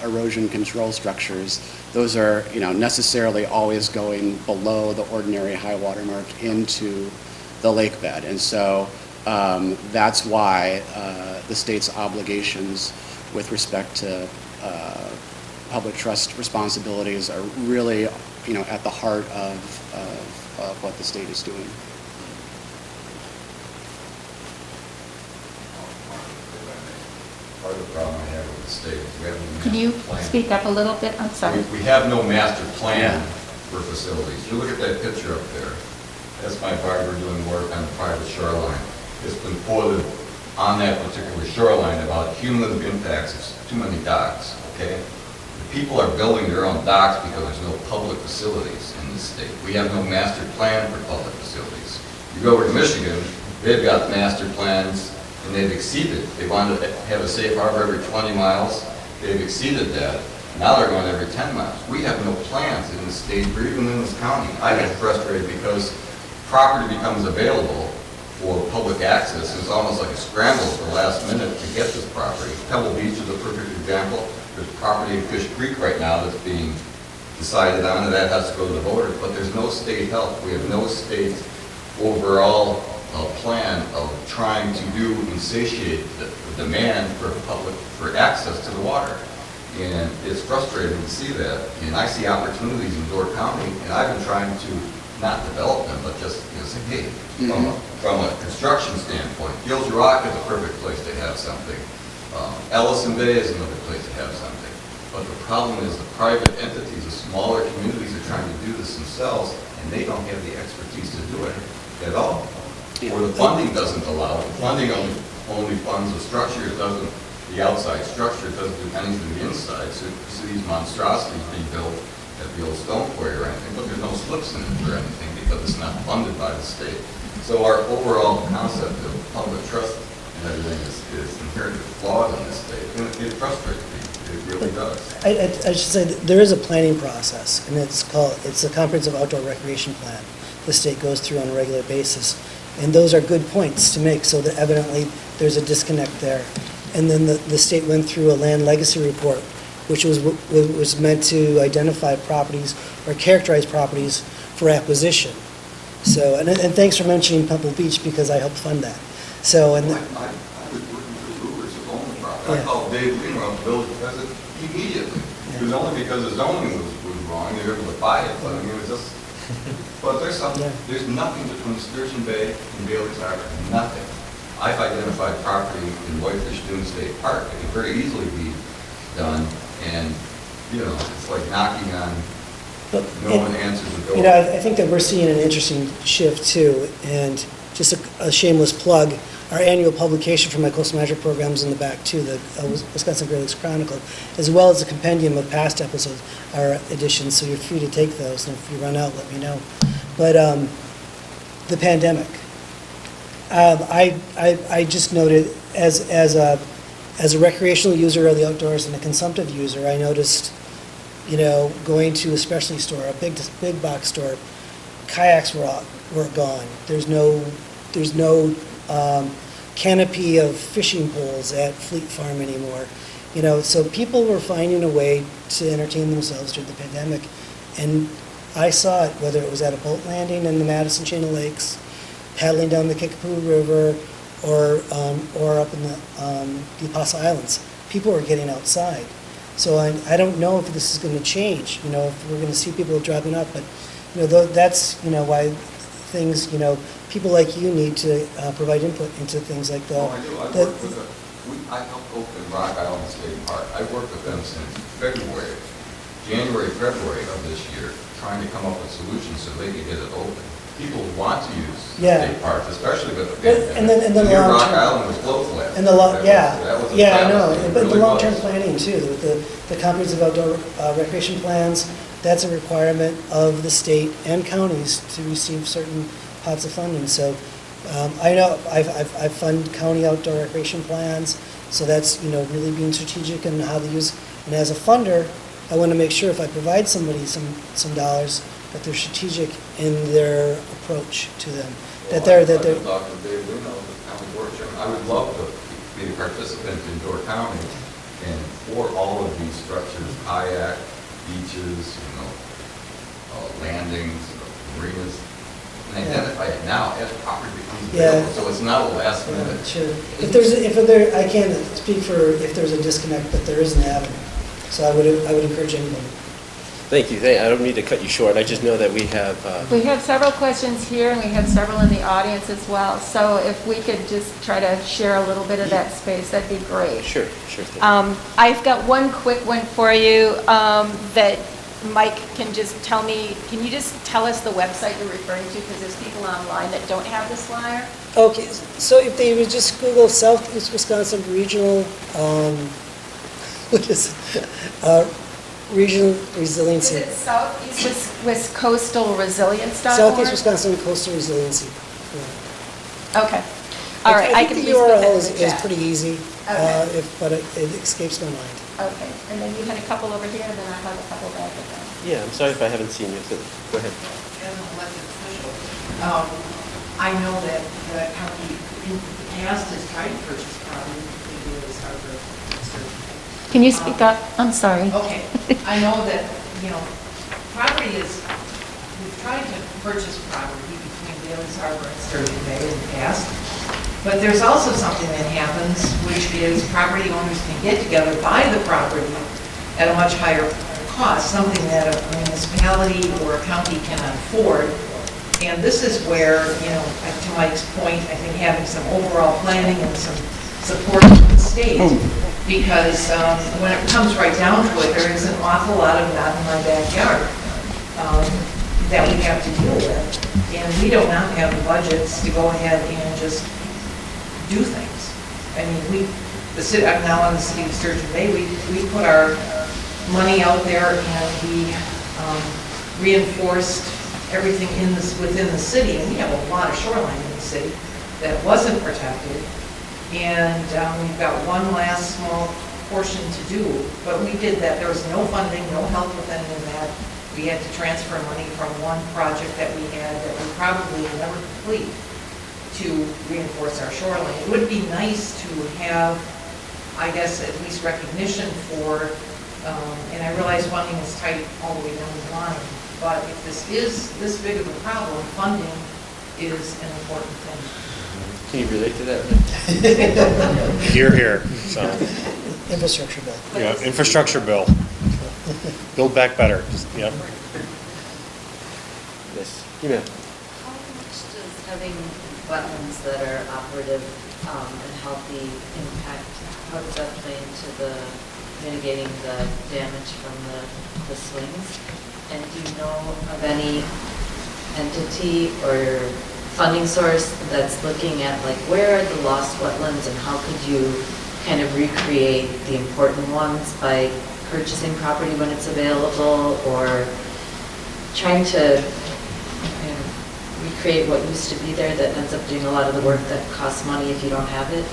Speaker 6: erosion control structures, those are necessarily always going below the ordinary high water mark into the lake bed, and so that's why the state's obligations with respect to public trust responsibilities are really at the heart of what the state is doing.
Speaker 7: Part of the problem I have with the state is we have no
Speaker 1: Can you
Speaker 7: master plan.
Speaker 1: speak up a little bit? I'm sorry.
Speaker 7: We have no master plan
Speaker 6: Yeah.
Speaker 7: for facilities. You look at that picture up there. That's my barber doing work on the private shoreline. It's been quoted on that particular shoreline about cumulative impacts of too many docks, okay? The people are building their own docks because there's no public facilities in this state. We have no master plan for public facilities. You go over to Michigan, they've got master plans, and they've exceeded. They wanted to have a safe harbor every 20 miles. They've exceeded that. Now they're going every 10 miles. We have no plans in the state or even in this county. I get frustrated because property becomes available for public access. It's almost like a scramble at the last minute to get this property. Pebble Beach is a perfect example. There's property in Fish Creek right now that's being decided on, and that has to go to the voters, but there's no state help. We have no state overall plan of trying to insatiate the demand for access to the water. And it's frustrating to see that. And I see opportunities in Door County, and I've been trying to not develop them, but just say, hey, from a construction standpoint, Gills Rock is a perfect place to have something. Ellison Bay is another place to have something. But the problem is the private entities, the smaller communities are trying to do this themselves, and they don't have the expertise to do it at all. Or the funding doesn't allow it. The funding only funds the structure, it doesn't, the outside structure, it doesn't do anything to the inside. So you see these monstrosities being built at the old stone quarry or anything, but there's no slips in it or anything because it's not funded by the state. So our overall concept of public trust and everything is inherently flawed in this state. And it frustrates me. It really does.
Speaker 5: I should say that there is a planning process, and it's a comprehensive outdoor recreation plan the state goes through on a regular basis. And those are good points to make, so that evidently there's a disconnect there. And then the state went through a land legacy report, which was meant to identify properties or characterize properties for acquisition. So, and thanks for mentioning Pebble Beach, because I helped fund that. So, and
Speaker 7: I was working with the rulers of owning property. I called Dave Wiener on the village president immediately. It was only because the zoning was wrong, they were able to buy it, but I mean, it was just, but there's nothing between Sturgeon Bay and Bailey's Harbor, nothing. I've identified property in Whitefish Dune State Park that could very easily be done, and, you know, it's like knocking on, no one answers the door.
Speaker 5: You know, I think that we're seeing an interesting shift too, and just a shameless plug, our annual publication for my coastal management programs in the back too, the Wisconsin Great Lakes Chronicle, as well as a compendium of past episodes, are editions, so you're free to take those, and if you run out, let me know. But the pandemic, I just noted as a recreational user of the outdoors and a consumptive user, I noticed, you know, going to a specialty store, a big box store, kayaks were gone. There's no canopy of fishing poles at Fleet Farm anymore. You know, so people were finding a way to entertain themselves during the pandemic, and I saw it, whether it was at a boat landing in the Madison Chain of Lakes, paddling down the Kickapoo River, or up in the Apostle Islands. People were getting outside. So I don't know if this is going to change, you know, if we're going to see people dropping off, but, you know, that's, you know, why things, you know, people like you need to provide input into things like that.
Speaker 7: Oh, I do. I helped open Rock Island State Park. I worked with them since January, February of this year, trying to come up with solutions so they could get it open. People want to use state parks, especially with the pandemic.
Speaker 5: And then
Speaker 7: Here, Rock Island was closed last.
Speaker 5: And the I know, but
Speaker 7: really
Speaker 5: the long-term
Speaker 7: was.
Speaker 5: planning too, the comprehensive outdoor recreation plans, that's a requirement of the state and counties to receive certain pots of funding. So I know I've funded county outdoor recreation plans, so that's, you know, really being strategic in how to use. And as a funder, I want to make sure if I provide somebody some dollars, that they're strategic in their approach to them.
Speaker 7: I would love to be a participant in Door County and for all of these structures, kayak, beaches, you know, landings, marinas, and identify it now as property becomes available, so it's not a last minute.
Speaker 5: Sure. I can't speak for if there's a disconnect, but there is an avenue. So I would encourage anybody.
Speaker 3: Thank you. I don't mean to cut you short. I just know that we have.
Speaker 1: We have several questions here, and we have several in the audience as well. So if we could just try to share a little bit of that space, that'd be great.
Speaker 3: Sure thing.
Speaker 1: I've got one quick one for you that Mike can just tell me. Can you just tell us the website you're referring to? Because there's people online that don't have this flyer.
Speaker 5: Okay, so if they would just Google Southeast Wisconsin Regional, Regional Resiliency.
Speaker 1: Is it Southeast Coastal Resilience.org?
Speaker 5: Southeast Wisconsin Coastal Resiliency. Yeah.
Speaker 1: Okay. All right.
Speaker 5: I think the URL is
Speaker 1: chat.
Speaker 5: pretty easy,
Speaker 1: Okay.
Speaker 5: but it escapes my mind.
Speaker 1: Okay. And then you had a couple over here, and then I have a couple back at them.
Speaker 3: Yeah, I'm sorry if I haven't seen you. So go ahead.
Speaker 9: As an elected official, I know that the county in the past has tried to purchase property in Bailey's Harbor.
Speaker 1: Can you speak up? I'm sorry.
Speaker 9: Okay, I know that, you know, property is, we've tried to purchase property between Bailey's Harbor and Sturgeon Bay in the past, but there's also something that happens, which is property owners can get together, buy the property at a much higher cost, something that a municipality or a county cannot afford. And this is where, you know, to Mike's point, I think having some overall planning and some support from the state, because when it comes right down to it, there is an awful lot of not in my backyard that we have to deal with. And we do not have the budgets to go ahead and just do things. I mean, I'm now in the city of Sturgeon Bay, we put our money out there and we reinforced everything within the city, and we have a lot of shoreline in the city that wasn't protected. And we've got one last small portion to do, but we did that. There was no funding, no help with any of that. We had to transfer money from one project that we had that we probably will never complete to reinforce our shoreline. It would be nice to have, I guess, at least recognition for, and I realize funding is tight all the way down the line, but if this is this big of a problem, funding is an important thing.
Speaker 3: Can you relate to that?
Speaker 4: Here, here, so,
Speaker 5: Infrastructure bill.
Speaker 4: yeah, infrastructure bill. Build back better, just, yeah.
Speaker 3: Yes. Email.
Speaker 10: How much does having wetlands that are operative and healthy impact, how does that play into the mitigating the damage from the swings? And do you know of any entity or funding source that's looking at like where are the lost wetlands and how could you kind of recreate the important ones by purchasing property when it's available or trying to recreate what used to be there that ends up doing a lot of the work that costs money if you don't have it?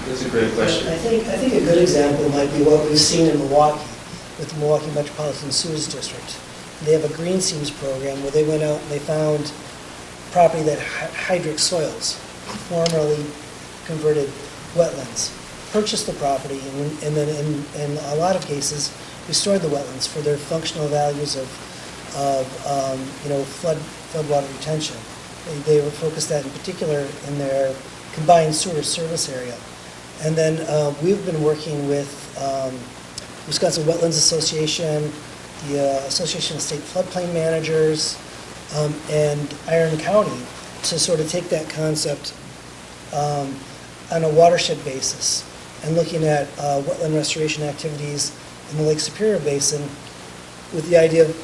Speaker 3: That's a great question.
Speaker 5: I think a good example might be what we've seen in Milwaukee with the Milwaukee Metropolitan Sewage District. They have a green seams program where they went out and they found property that hydric soils, formerly converted wetlands, purchased the property and then in a lot of cases restored the wetlands for their functional values of floodwater retention. They were focused that in particular in their combined sewer service area. And then we've been working with Wisconsin Wetlands Association, the Association of State Floodplain Managers, and Iron County to sort of take that concept on a watershed basis and looking at wetland restoration activities in the Lake Superior Basin with the idea of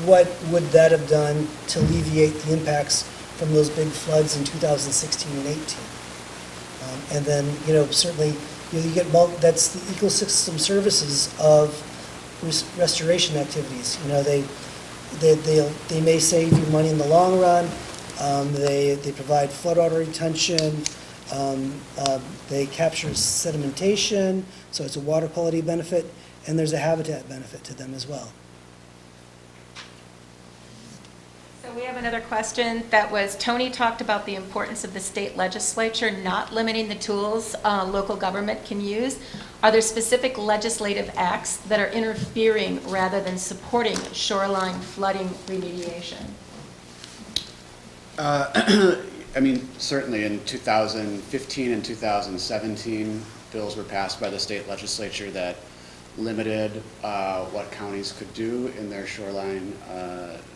Speaker 5: what would that have done to alleviate the impacts from those big floods in 2016 and 18. And then, certainly, you get that's the ecosystem services of restoration activities. They may save you money in the long run. They provide floodwater retention. They capture sedimentation, so it's a water quality benefit, and there's a habitat benefit to them as well.
Speaker 1: So we have another question that was, Tony talked about the importance of the state legislature not limiting the tools local government can use. Are there specific legislative acts that are interfering rather than supporting shoreline flooding remediation?
Speaker 6: Certainly in 2015 and 2017, bills were passed by the state legislature that limited what counties could do in their shoreline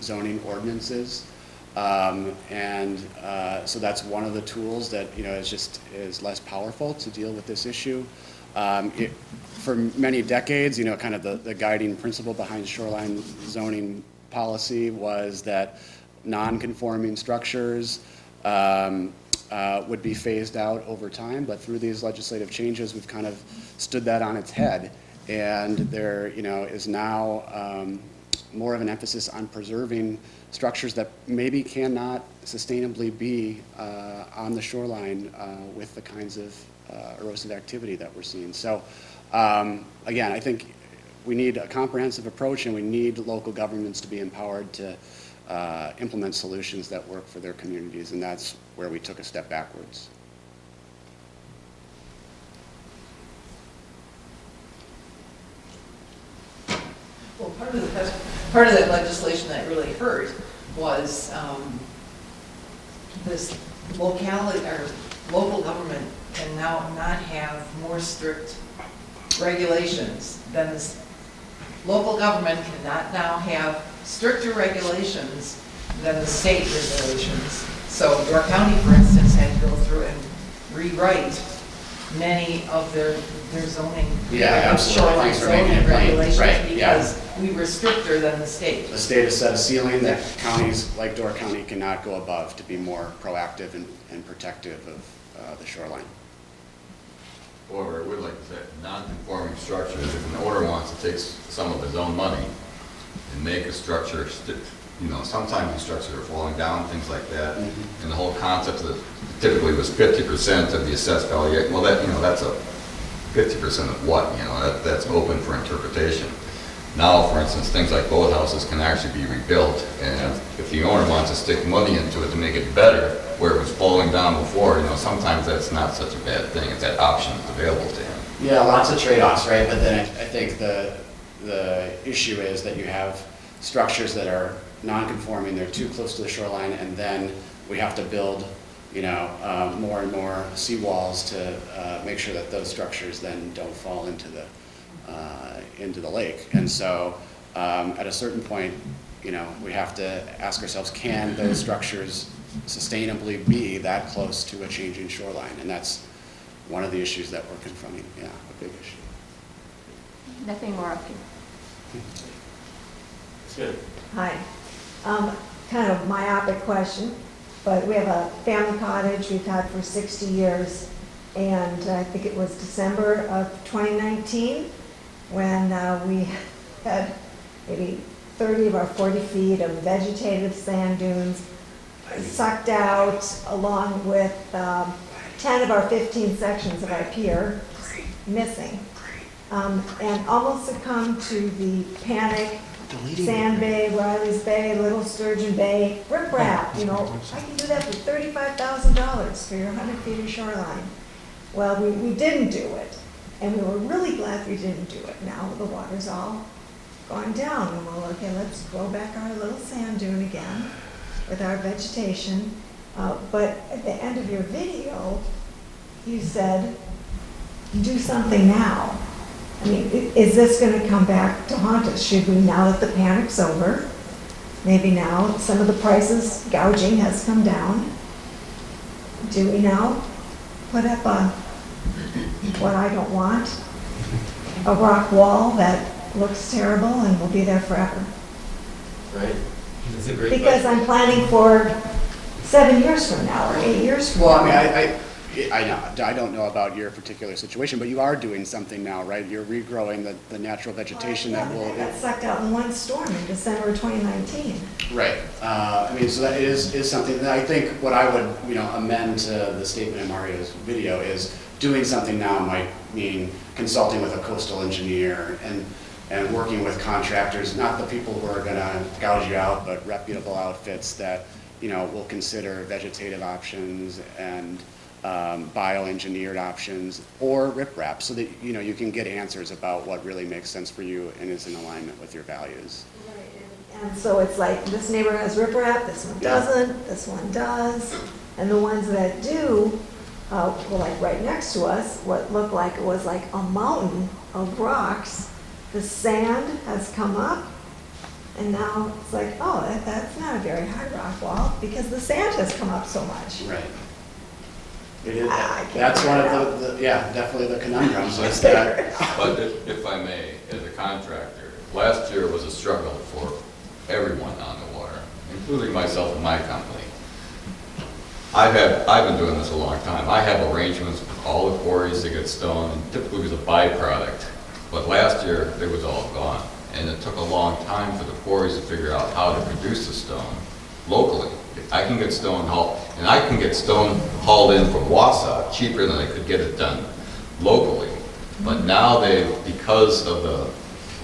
Speaker 6: zoning ordinances. So that's one of the tools that, is less powerful to deal with this issue. For many decades, kind of the guiding principle behind shoreline zoning policy was that non-conforming structures would be phased out over time, but through these legislative changes, we've kind of stood that on its head. And there, is now more of an emphasis on preserving structures that maybe cannot sustainably be on the shoreline with the kinds of erosive activity that we're seeing. So, again, I think we need a comprehensive approach, and we need local governments to be empowered to implement solutions that work for their communities, and that's where we took a step backwards.
Speaker 9: Well, part of that legislation that really hurt was this locality or local government can now not have more strict regulations than this. Local government cannot now have stricter regulations than the state regulations. So Door County, for instance, had to go through and rewrite many of their zoning, shoreline zoning regulations because we were stricter than the state.
Speaker 6: The state has set a ceiling that counties like Door County cannot go above to be more proactive and protective of the shoreline.
Speaker 7: However, I would like to say, non-conforming structures, if an owner wants to take some of his own money and make a structure sometimes these structures are falling down, things like that. And the whole concept that typically was 50% of the assessed value, well, that's a 50% of what, that's open for interpretation. Now, for instance, things like boathouses can actually be rebuilt, and if the owner wants to stick money into it to make it better, where it was falling down before, sometimes that's not such a bad thing if that option is available to him.
Speaker 6: Yeah, lots of trade-offs, right? But then I think the issue is that you have structures that are non-conforming, they're too close to the shoreline, and then we have to build, more and more seawalls to make sure that those structures then don't fall into the lake. And so at a certain point, we have to ask ourselves, can those structures sustainably be that close to a changing shoreline? And that's one of the issues that we're confronting, a big issue.
Speaker 1: Nothing more up here.
Speaker 3: It's good.
Speaker 11: Hi. Kind of myopic question, but we have a family cottage we've had for 60 years, and I think it was December of 2019 when we had maybe 30 of our 40 feet of vegetative sand dunes sucked out, along with 10 of our 15 sections of our pier missing, and almost succumbed to the panic. Sand Bay, Riley's Bay, Little Sturgeon Bay, riprap, I can do that for $35,000 for your 100 feet of shoreline. Well, we didn't do it, and we were really glad we didn't do it. Now the water's all gone down, and we're okay, let's grow back our little sand dune again with our vegetation. But at the end of your video, you said, do something now. I mean, is this going to come back to haunt us? Should we, now that the panic's over, maybe now some of the prices, gouging has come down, do we now put up what I don't want, a rock wall that looks terrible and will be there forever?
Speaker 3: Right. That's a great
Speaker 11: Because
Speaker 3: question.
Speaker 11: I'm planning for 7 years from now or 8 years from now.
Speaker 6: Well, I know, I don't know about your particular situation, but you are doing something now, right? You're regrowing the natural vegetation that will.
Speaker 11: It got sucked out in one storm in December 2019.
Speaker 6: Right. So that is something that I think what I would, amend to the statement in Mario's video is doing something now might mean consulting with a coastal engineer and working with contractors, not the people who are gonna gouge you out, but reputable outfits that, will consider vegetative options and bioengineered options or riprap, so that you can get answers about what really makes sense for you and is in alignment with your values.
Speaker 11: Right, and so it's like this neighbor has riprap, this one doesn't, this one does, and the ones that do, were like right next to us, what looked like it was like a mountain of rocks. The sand has come up, and now it's like, oh, that's not a very high rock wall because the sand has come up so much.
Speaker 6: Right. It is,
Speaker 11: I can't
Speaker 6: that's
Speaker 11: figure
Speaker 6: one
Speaker 11: it
Speaker 6: of the definitely the conundrums is that.
Speaker 7: But if I may, as a contractor, last year was a struggle for everyone on the water, including myself and my company. I've been doing this a long time. I have arrangements with all the quarries to get stone, and typically it was a byproduct. But last year, it was all gone. And it took a long time for the quarries to figure out how to produce the stone locally. I can get stone hauled, and I can get stone hauled in from Wausau cheaper than I could get it done locally. But now because of the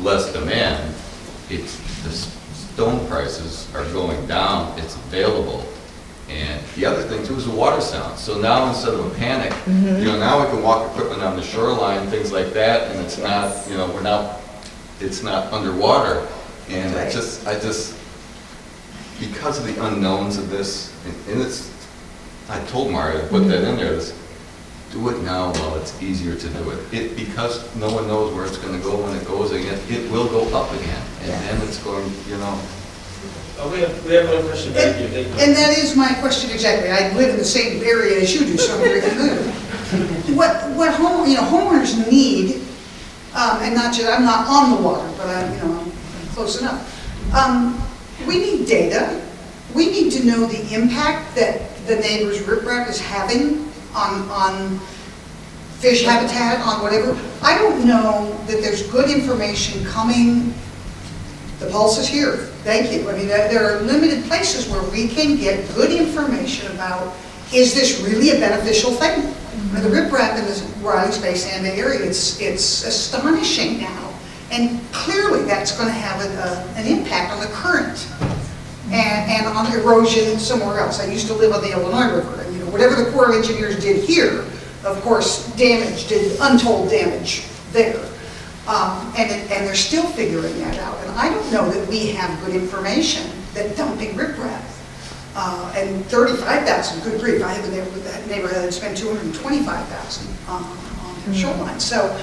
Speaker 7: less demand, the stone prices are going down, it's available. And the other thing too is the water sound. So now instead of a panic, now we can walk equipment on the shoreline, things like that, and it's not, it's not underwater. And I just, because of the unknowns of this, and I told Mario to put that in there, do it now while it's easier to do it. Because no one knows where it's going to go when it goes again, it will go up again. And then it's going,
Speaker 3: Oh, we have one question back here. Thank you.
Speaker 12: And that is my question exactly. I live in the same area as you do, so I'm very familiar. What homeowners need, and not just, I'm not on the water, but I'm close enough. We need data. We need to know the impact that the neighbor's riprap is having on fish habitat, on whatever. I don't know that there's good information coming The pulse is here. Thank you. I mean, there are limited places where we can get good information about, is this really a beneficial thing? I mean, the riprap in the Riley's Bay Sand Bay area, it's astonishing now. And clearly that's going to have an impact on the current and on erosion somewhere else. I used to live on the Illinois River, and whatever the Corps of Engineers did here, of course, did untold damage there. And they're still figuring that out. And I don't know that we have good information that dumping riprap and 35,000, good grief, I have a neighborhood that spent 225,000 on their shoreline. So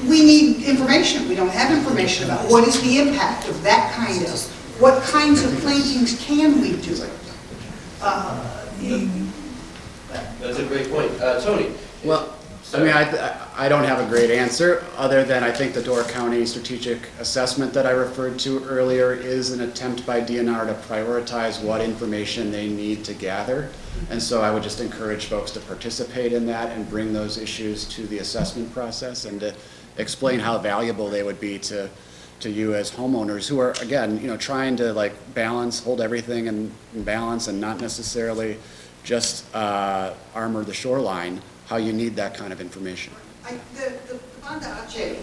Speaker 12: we need information. We don't have information about what is the impact of that kind of, what kinds of plantings can we do?
Speaker 3: That's a great point. Tony?
Speaker 6: Well, I mean, I don't have a great answer, other than I think the Door County Strategic Assessment that I referred to earlier is an attempt by DNR to prioritize what information they need to gather. And so I would just encourage folks to participate in that and bring those issues to the assessment process and to explain how valuable they would be to you as homeowners who are, again, trying to balance, hold everything in balance and not necessarily just armor the shoreline, how you need that kind of information.
Speaker 12: The Banda Aceh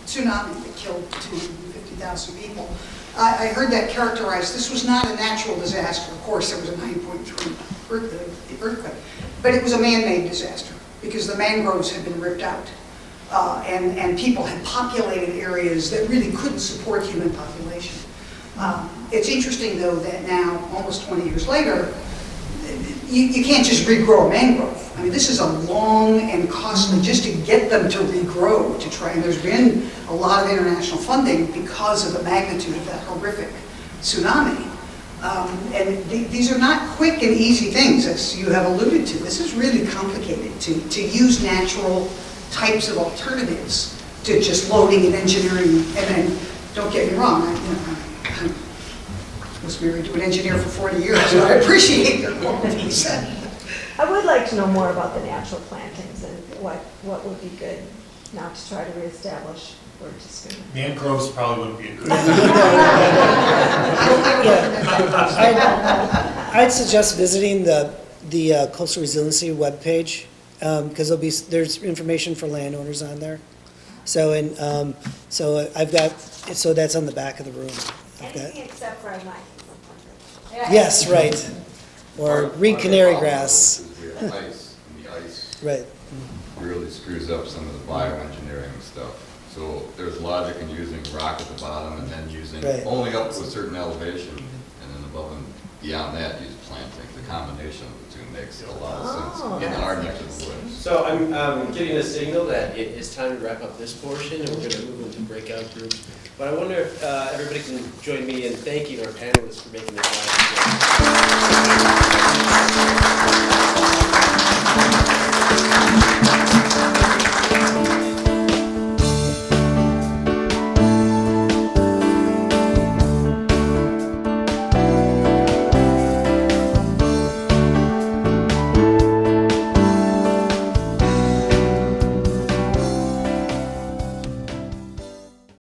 Speaker 12: tsunami that killed 250,000 people, I heard that characterized, this was not a natural disaster. Of course, there was a 9.3 earthquake, but it was a man-made disaster because the mangroves had been ripped out and people had populated areas that really couldn't support human population. It's interesting, though, that now, almost 20 years later, you can't just regrow a mangrove. I mean, this is a long and costly, just to get them to regrow, to try, and there's been a lot of international funding because of the magnitude of that horrific tsunami. And these are not quick and easy things, as you have alluded to. This is really complicated to use natural types of alternatives to just loading and engineering. And then, don't get me wrong, I was married to an engineer for 40 years, so I appreciate your qualities.
Speaker 11: I would like to know more about the natural plantings and what would be good now to try to reestablish. We're just going to...
Speaker 4: Mangroves probably wouldn't be a good
Speaker 5: I'd suggest visiting the Coastal Resiliency webpage because there's information for landowners on there. So I've got that's on the back of the room.
Speaker 11: Anything except for life.
Speaker 5: Yes, right. Or reed canary grass.
Speaker 7: The ice
Speaker 5: Right.
Speaker 7: really screws up some of the bioengineering stuff. So there's logic in using rock at the bottom and then using only up to a certain elevation, and then above and beyond that use planting. The combination of the two makes a lot of sense in our neck of the woods.
Speaker 3: So I'm getting a signal that it is time to wrap up this portion, and we're going to move into breakout groups. But I wonder if everybody can join me in thanking our panelists for making this live.